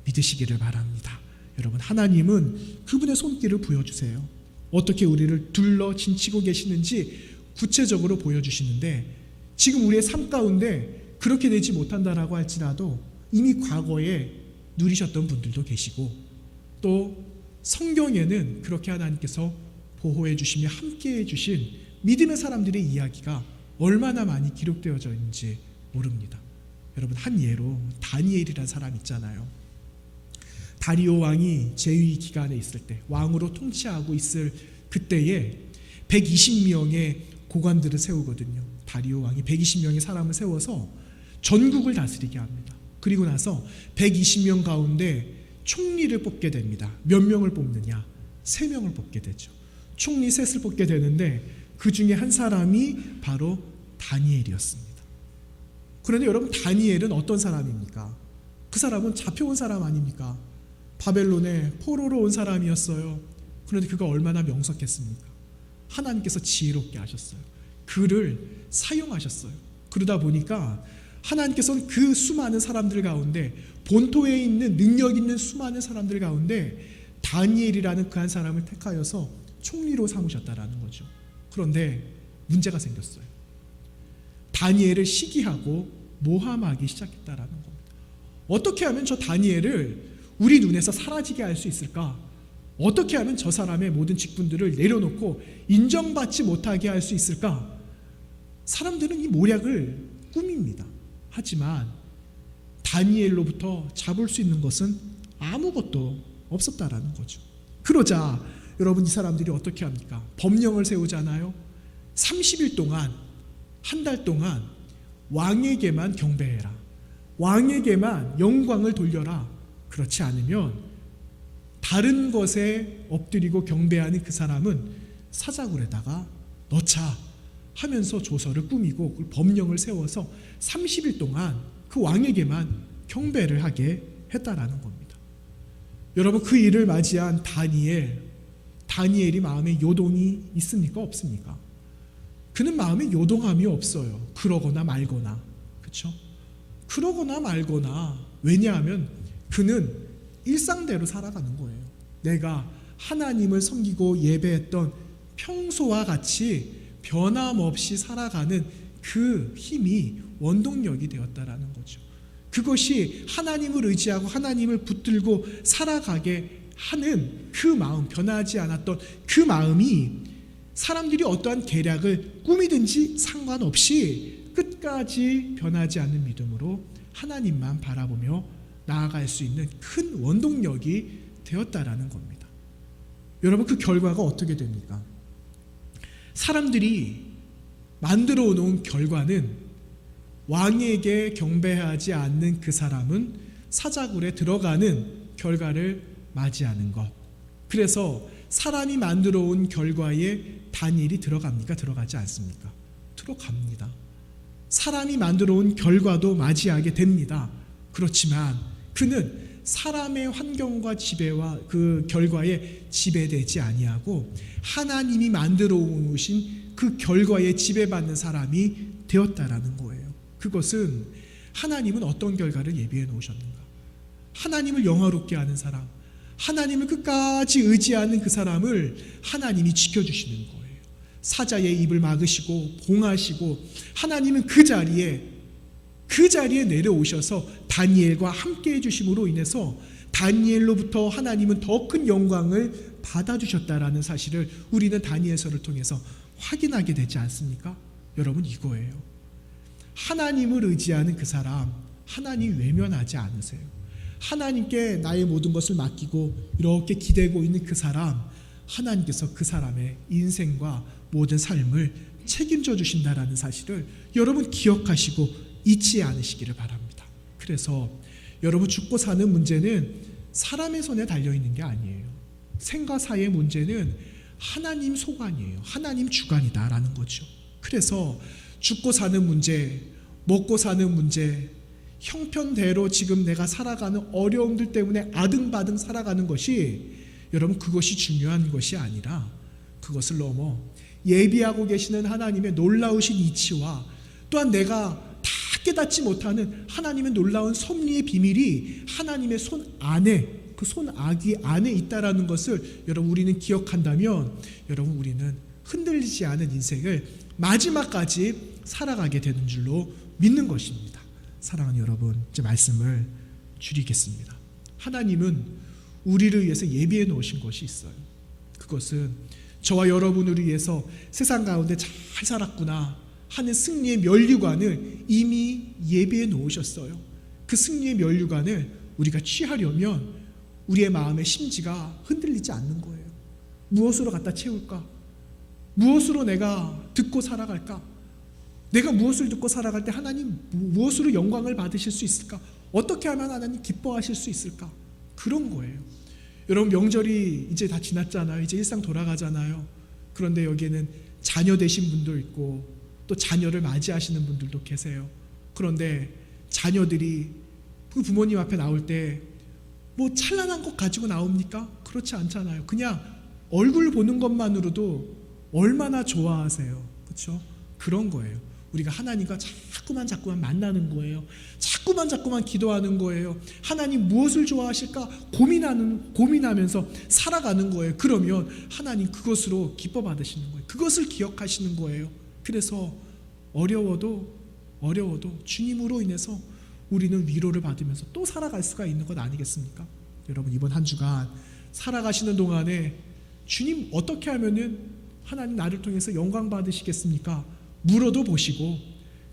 믿으시기를 바랍니다. 여러분, 하나님은 그분의 손길을 보여주세요. 어떻게 우리를 둘러 진치고 계시는지 구체적으로 보여주시는데, 지금 우리의 삶 가운데 그렇게 되지 못한다라고 할지라도 이미 과거에 누리셨던 분들도 계시고, 또 성경에는 그렇게 하나님께서 보호해 주시며 함께해 주신 믿음의 사람들의 이야기가 얼마나 많이 기록되어져 있는지 모릅니다. 여러분, 한 예로 다니엘이라는 사람 있잖아요. 다리오 왕이 재위 기간에 있을 때, 왕으로 통치하고 있을 그때에 120명의 고관들을 세우거든요. 다리오 왕이 120명의 사람을 세워서 전국을 다스리게 합니다. 그리고 나서 120명 가운데 총리를 뽑게 됩니다. 몇 명을 뽑느냐? 3명을 뽑게 되죠. 총리 셋을 뽑게 되는데 그 중에 한 사람이 바로 다니엘이었습니다. 그런데 여러분, 다니엘은 어떤 사람입니까? 그 사람은 잡혀온 사람 아닙니까? 바벨론에 포로로 온 사람이었어요. 그런데 그가 얼마나 명석했습니까? 하나님께서 지혜롭게 하셨어요. 그를 사용하셨어요. 그러다 보니까 하나님께서는 그 수많은 사람들 가운데, 본토에 있는 능력 있는 수많은 사람들 가운데 다니엘이라는 그 한 사람을 택하여서 총리로 삼으셨다라는 거죠. 그런데 문제가 생겼어요. 다니엘을 시기하고 모함하기 시작했다라는 겁니다. 어떻게 하면 저 다니엘을 우리 눈에서 사라지게 할 수 있을까? 어떻게 하면 저 사람의 모든 직분들을 내려놓고 인정받지 못하게 할 수 있을까? 사람들은 이 모략을 꾸밉니다. 하지만 다니엘로부터 잡을 수 있는 것은 아무것도 없었다라는 거죠. 그러자 여러분, 이 사람들이 어떻게 합니까? 법령을 세우잖아요. 30일 동안, 한 달 동안 왕에게만 경배해라. 왕에게만 영광을 돌려라. 그렇지 않으면 다른 것에 엎드리고 경배하는 그 사람은 사자굴에다가 넣자 하면서 조서를 꾸미고 법령을 세워서 30일 동안 그 왕에게만 경배를 하게 했다라는 겁니다. 여러분, 그 일을 맞이한 다니엘이 마음에 요동이 있습니까? 없습니까? 그는 마음에 요동함이 없어요. 그러거나 말거나. 그렇죠? 그러거나 말거나. 왜냐하면 그는 일상대로 살아가는 거예요. 내가 하나님을 섬기고 예배했던 평소와 같이 변함없이 살아가는 그 힘이 원동력이 되었다라는 거죠. 그것이 하나님을 의지하고 하나님을 붙들고 살아가게 하는 그 마음, 변하지 않았던 그 마음이 사람들이 어떠한 계략을 꾸미든지 상관없이 끝까지 변하지 않는 믿음으로 하나님만 바라보며 나아갈 수 있는 큰 원동력이 되었다라는 겁니다. 여러분, 그 결과가 어떻게 됩니까? 사람들이 만들어 놓은 결과는 왕에게 경배하지 않는 그 사람은 사자굴에 들어가는 결과를 맞이하는 것. 그래서 사람이 만들어 온 결과에 다니엘이 들어갑니까? 들어가지 않습니까? 들어갑니다. 사람이 만들어 온 결과도 맞이하게 됩니다. 그렇지만 그는 사람의 환경과 지배와 그 결과에 지배되지 아니하고 하나님이 만들어 오신 그 결과에 지배받는 사람이 되었다라는 거예요. 그것은 하나님은 어떤 결과를 예비해 놓으셨는가? 하나님을 영화롭게 하는 사람, 하나님을 끝까지 의지하는 그 사람을 하나님이 지켜주시는 거예요. 사자의 입을 막으시고 봉하시고 하나님은 그 자리에 내려오셔서 다니엘과 함께 해주심으로 인해서 다니엘로부터 하나님은 더 큰 영광을 받아주셨다라는 사실을 우리는 다니엘서를 통해서 확인하게 되지 않습니까? 여러분, 이거예요. 하나님을 의지하는 그 사람, 하나님 외면하지 않으세요. 하나님께 나의 모든 것을 맡기고 이렇게 기대고 있는 그 사람, 하나님께서 그 사람의 인생과 모든 삶을 책임져 주신다라는 사실을 여러분 기억하시고 잊지 않으시기를 바랍니다. 그래서 여러분, 죽고 사는 문제는 사람의 손에 달려있는 게 아니에요. 생과 사의 문제는 하나님 소관이에요. 하나님 주관이다라는 거죠. 그래서 죽고 사는 문제, 먹고 사는 문제, 형편대로 지금 내가 살아가는 어려움들 때문에 아등바등 살아가는 것이, 여러분, 그것이 중요한 것이 아니라 그것을 넘어 예비하고 계시는 하나님의 놀라우신 이치와 또한 내가 다 깨닫지 못하는 하나님의 놀라운 섭리의 비밀이 하나님의 손 안에, 그 손아귀 안에 있다라는 것을 여러분 우리는 기억한다면 여러분 우리는 흔들리지 않은 인생을 마지막까지 살아가게 되는 줄로 믿는 것입니다. 사랑하는 여러분, 이제 말씀을 줄이겠습니다. 하나님은 우리를 위해서 예비해 놓으신 것이 있어요. 그것은 저와 여러분을 위해서 세상 가운데 잘 살았구나 하는 승리의 면류관을 이미 예비해 놓으셨어요. 그 승리의 면류관을 우리가 취하려면 우리의 마음의 심지가 흔들리지 않는 거예요. 무엇으로 갖다 채울까? 무엇으로 내가 듣고 살아갈까? 내가 무엇을 듣고 살아갈 때 하나님 무엇으로 영광을 받으실 수 있을까? 어떻게 하면 하나님 기뻐하실 수 있을까? 그런 거예요. 여러분, 명절이 이제 다 지났잖아요. 이제 일상 돌아가잖아요. 그런데 여기에는 자녀 되신 분도 있고 또 자녀를 맞이하시는 분들도 계세요. 그런데 자녀들이 그 부모님 앞에 나올 때 뭐 찬란한 것 가지고 나옵니까? 그렇지 않잖아요. 그냥 얼굴 보는 것만으로도 얼마나 좋아하세요. 그렇죠? 그런 거예요. 우리가 하나님과 자꾸만 만나는 거예요. 자꾸만 기도하는 거예요. 하나님 무엇을 좋아하실까 고민하면서 살아가는 거예요. 그러면 하나님 그것으로 기뻐 받으시는 거예요. 그것을 기억하시는 거예요. 그래서 어려워도 주님으로 인해서 우리는 위로를 받으면서 또 살아갈 수가 있는 것 아니겠습니까? 여러분, 이번 한 주간 살아가시는 동안에 주님 어떻게 하면은 하나님 나를 통해서 영광 받으시겠습니까? 물어도 보시고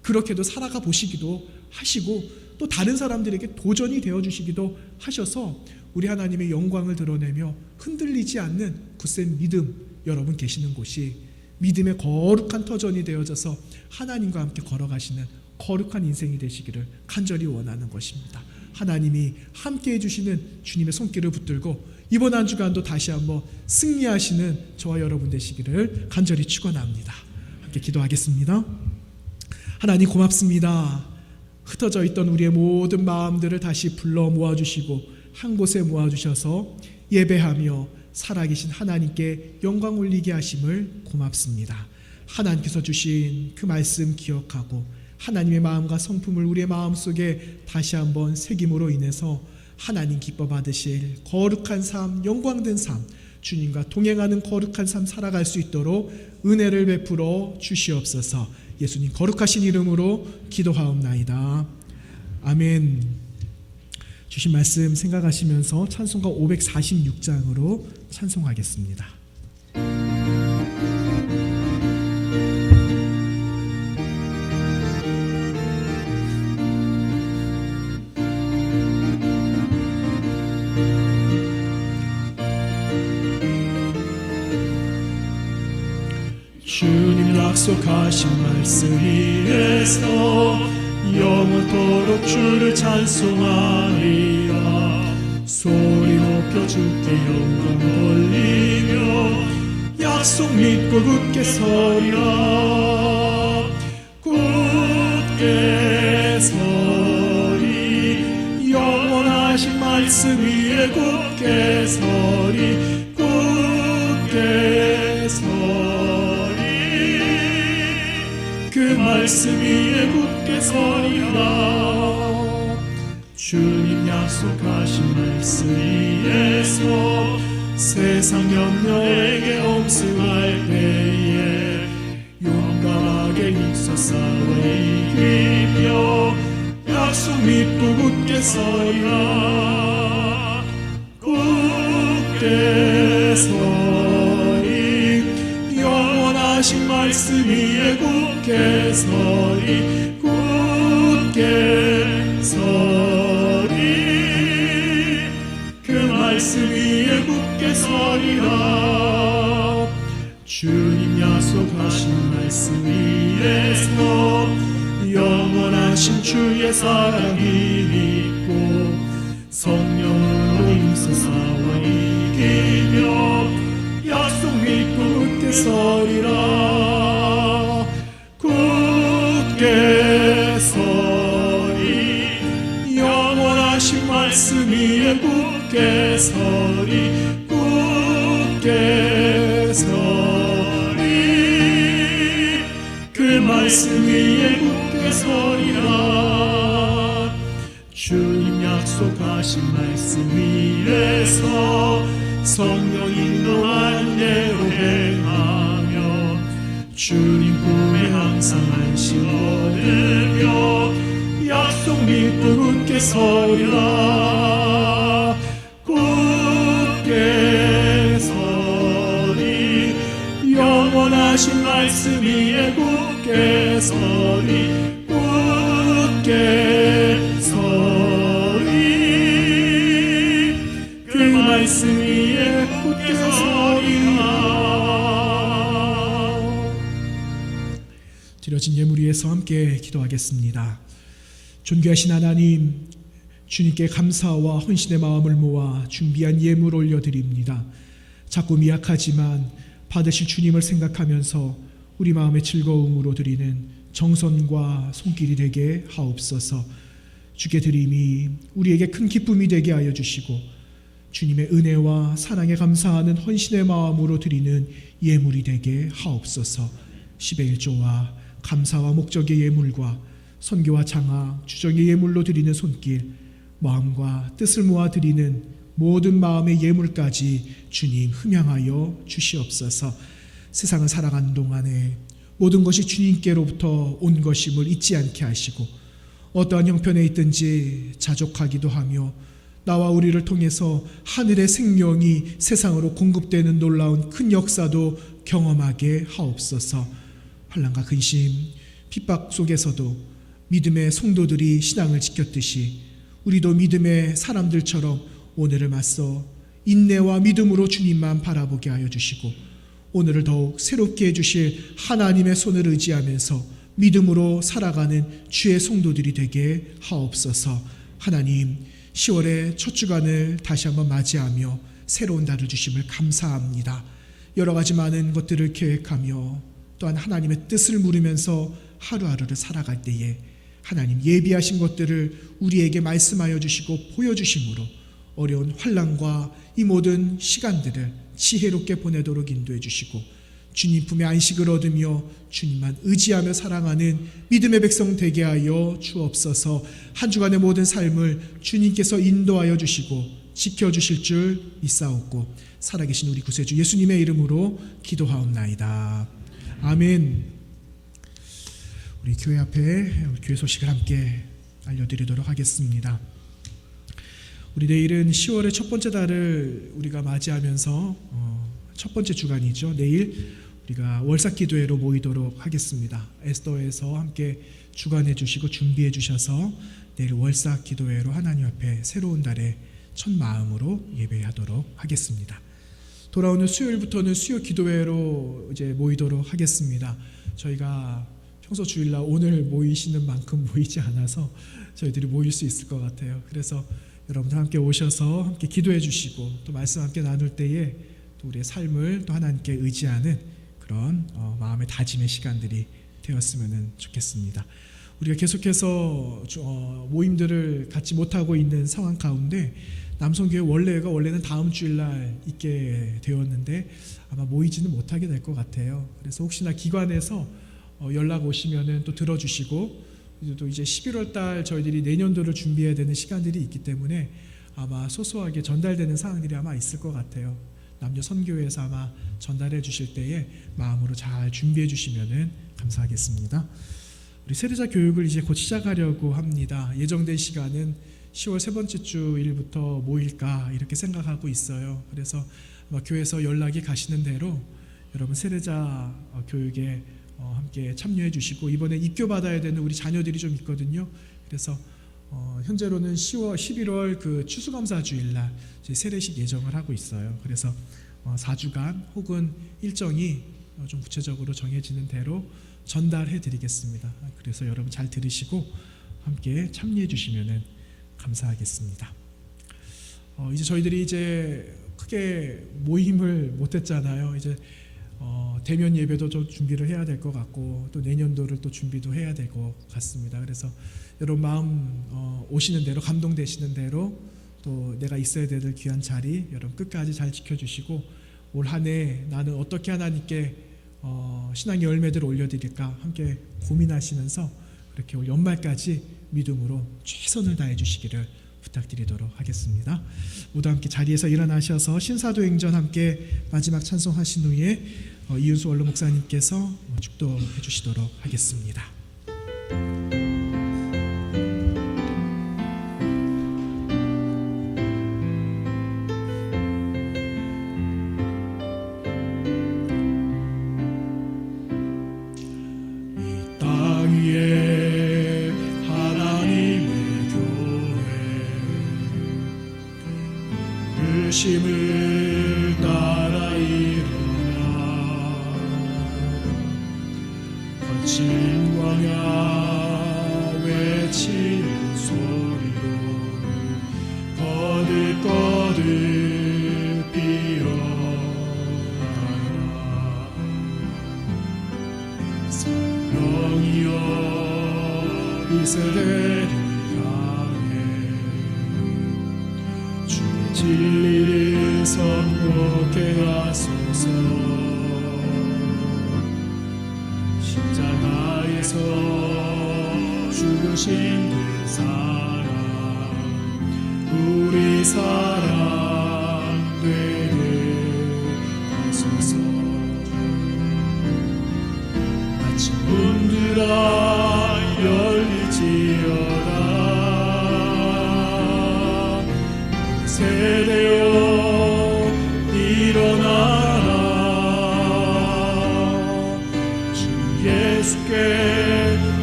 그렇게도 살아가 보시기도 하시고 또 다른 사람들에게 도전이 되어주시기도 하셔서 우리 하나님의 영광을 드러내며 흔들리지 않는 굳센 믿음, 여러분 계시는 곳이 믿음의 거룩한 터전이 되어져서 하나님과 함께 걸어가시는 거룩한 인생이 되시기를 간절히 원하는 것입니다. 하나님이 함께 해주시는 주님의 손길을 붙들고 이번 한 주간도 다시 한번 승리하시는 저와 여러분 되시기를 간절히 축원합니다. 함께 기도하겠습니다. 하나님, 고맙습니다. 흩어져 있던 우리의 모든 마음들을 다시 불러 모아주시고 한 곳에 모아주셔서 예배하며 살아계신 하나님께 영광 올리게 하심을 고맙습니다. 하나님께서 주신 그 말씀 기억하고 하나님의 마음과 성품을 우리의 마음속에 다시 한번 새김으로 인해서 하나님 기뻐 받으실 거룩한 삶, 영광된 삶, 주님과 동행하는 거룩한 삶 살아갈 수 있도록 은혜를 베풀어 주시옵소서. 예수님 거룩하신 이름으로 기도하옵나이다. 아멘. 주신 말씀 생각하시면서 찬송가 546장으로 찬송하겠습니다. 주님 약속하신 말씀 위에서 영원토록 주를 찬송하리라. 소리 높여 주께 영광 돌리며 약속 믿고 굳게 서리라. 굳게 서리 영원하신 말씀 위에 굳게 서리. 굳게 서리 그 말씀 위에 굳게 서리라. 주님 약속하신 말씀 위에서 세상 염려에게 엄승할 때에 용감하게 힘써 싸워 이기며 약속 믿고 굳게 서리라. 굳게 서리 영원하신 말씀 위에 굳게 서리. 굳게 서리 그 말씀 위에 굳게 서리라. 주님 약속하신 말씀 위에서 영원하신 주의 사랑이 믿고 성령으로 힘써 싸워 이기며 약속 믿고 굳게 서리라. 굳게 서리 영원하신 말씀 위에 굳게 서리. 굳게 서리 그 말씀 위에 굳게 서리라. 주님 약속하신 말씀 위에서 성령 인도한 대로 행하며 주님 품에 항상 안심 얻으며 약속 믿고 굳게 서리라. 굳게 서리 영원하신 말씀 위에 굳게 서리. 굳게 서리 그 말씀 위에 굳게 서리라. 드려진 예물 위에서 함께 기도하겠습니다. 존귀하신 하나님, 주님께 감사와 헌신의 마음을 모아 준비한 예물 올려드립니다. 작고 미약하지만 받으실 주님을 생각하면서 우리 마음의 즐거움으로 드리는 정성과 손길이 되게 하옵소서. 주께 드림이 우리에게 큰 기쁨이 되게 하여 주시고 주님의 은혜와 사랑에 감사하는 헌신의 마음으로 드리는 예물이 되게 하옵소서. 10의 1조와 감사와 목적의 예물과 선교와 장학, 주정의 예물로 드리는 손길, 마음과 뜻을 모아 드리는 모든 마음의 예물까지 주님 흠양하여 주시옵소서. 세상을 살아가는 동안에 모든 것이 주님께로부터 온 것임을 잊지 않게 하시고 어떠한 형편에 있든지 자족하기도 하며 나와 우리를 통해서 하늘의 생명이 세상으로 공급되는 놀라운 큰 역사도 경험하게 하옵소서. 환난과 근심, 핍박 속에서도 믿음의 성도들이 신앙을 지켰듯이 우리도 믿음의 사람들처럼 오늘을 맞서 인내와 믿음으로 주님만 바라보게 하여 주시고 오늘을 더욱 새롭게 해주실 하나님의 손을 의지하면서 믿음으로 살아가는 주의 성도들이 되게 하옵소서. 하나님, 10월의 첫 주간을 다시 한번 맞이하며 새로운 달을 주심을 감사합니다. 여러 가지 많은 것들을 계획하며 또한 하나님의 뜻을 물으면서 하루하루를 살아갈 때에 하나님 예비하신 것들을 우리에게 말씀하여 주시고 보여주심으로 어려운 환난과 이 모든 시간들을 지혜롭게 보내도록 인도해 주시고 주님 품에 안식을 얻으며 주님만 의지하며 사랑하는 믿음의 백성 되게 하여 주옵소서. 한 주간의 모든 삶을 주님께서 인도하여 주시고 지켜주실 줄 믿사옵고 살아계신 우리 구세주 예수님의 이름으로 기도하옵나이다. 아멘. 우리 교회 앞에 교회 소식을 함께 알려드리도록 하겠습니다. 우리 내일은 10월의 첫 번째 달을 우리가 맞이하면서 첫 번째 주간이죠. 내일 우리가 월삭 기도회로 모이도록 하겠습니다. 에스더에서 함께 주관해 주시고 준비해 주셔서 내일 월삭 기도회로 하나님 앞에 새로운 달의 첫 마음으로 예배하도록 하겠습니다. 돌아오는 수요일부터는 수요 기도회로 이제 모이도록 하겠습니다. 저희가 평소 주일날 오늘 모이시는 만큼 모이지 않아서 저희들이 모일 수 있을 것 같아요. 그래서 여러분들 함께 오셔서 함께 기도해 주시고 또 말씀 함께 나눌 때에 또 우리의 삶을 또 하나님께 의지하는 그런 마음의 다짐의 시간들이 되었으면 좋겠습니다. 우리가 계속해서 모임들을 갖지 못하고 있는 상황 가운데 남성교회 원래는 다음 주일날 있게 되었는데 아마 모이지는 못하게 될 것 같아요. 그래서 혹시나 기관에서 연락 오시면은 또 들어주시고 또 이제 11월 달 저희들이 내년도를 준비해야 되는 시간들이 있기 때문에 아마 소소하게 전달되는 사항들이 아마 있을 것 같아요. 남녀 선교회에서 아마 전달해 주실 때에 마음으로 잘 준비해 주시면은 감사하겠습니다. 우리 세례자 교육을 이제 곧 시작하려고 합니다. 예정된 시간은 10월 세 번째 주일부터 모일까 이렇게 생각하고 있어요. 그래서 교회에서 연락이 가시는 대로 여러분 세례자 교육에 함께 참여해 주시고 이번에 입교 받아야 되는 우리 자녀들이 좀 있거든요. 그래서 현재로는 11월 그 추수감사 주일날 세례식 예정을 하고 있어요. 그래서 4주간 혹은 일정이 좀 구체적으로 정해지는 대로 전달해 드리겠습니다. 그래서 여러분 잘 들으시고 함께 참여해 주시면 감사하겠습니다. 이제 저희들이 이제 크게 모임을 못했잖아요. 이제 대면 예배도 좀 준비를 해야 될 것 같고 또 내년도를 또 준비도 해야 될 것 같습니다. 그래서 여러분 마음 오시는 대로 감동되시는 대로 또 내가 있어야 될 귀한 자리 여러분 끝까지 잘 지켜주시고 올 한 해 나는 어떻게 하나님께 신앙의 열매들을 올려드릴까 함께 고민하시면서 그렇게 올 연말까지 믿음으로 최선을 다해 주시기를 부탁드리도록 하겠습니다. 모두 함께 자리에서 일어나셔서 신사도행전 함께 마지막 찬송하신 후에 이윤수 원로 목사님께서 축도해 주시도록 하겠습니다. 힘을 따라 일어나 거친 광야 외치는 소리로 거듭거듭 피어나라 성령이여 이 세대를 향해 주의 진리를 선포케 하소서. 십자가에서 죽으신 그 사랑 우리 사랑 되게 하소서. 아침 문들아 열리지어다. 세대여 일어나라. 주 예수께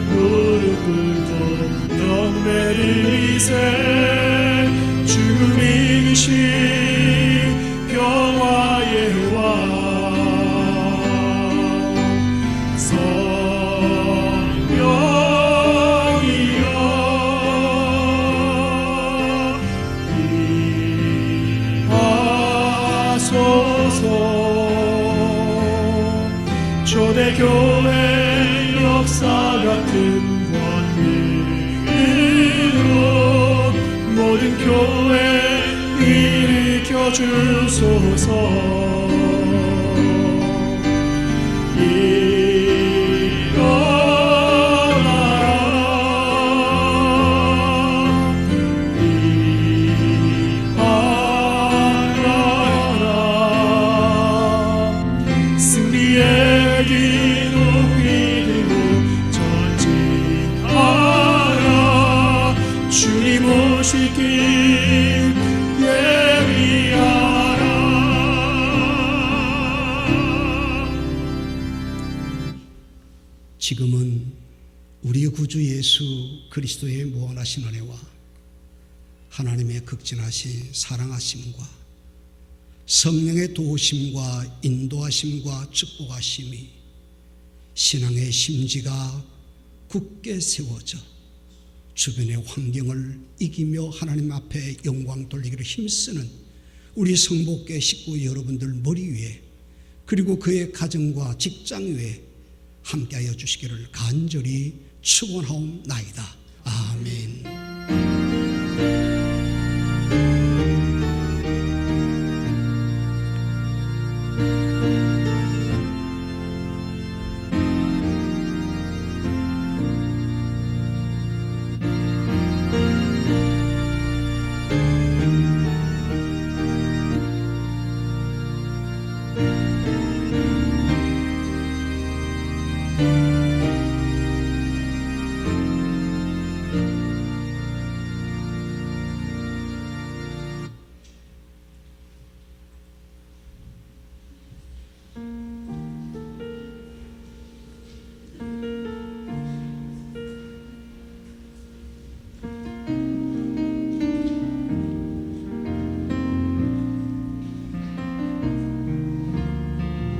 무릎 꿇고 영매를 이세 죽음이 이기신 평화의 왕 초대교회 역사 같은 권능으로 모든 교회 일으켜 주소서. 지금은 우리의 구주 예수 그리스도의 무한하신 은혜와 하나님의 극진하신 사랑하심과 성령의 도우심과 인도하심과 축복하심이 신앙의 심지가 굳게 세워져 주변의 환경을 이기며 하나님 앞에 영광 돌리기를 힘쓰는 우리 성복계 식구 여러분들 머리 위에 그리고 그의 가정과 직장 위에 함께하여 주시기를 간절히 축원하옵나이다. 아멘.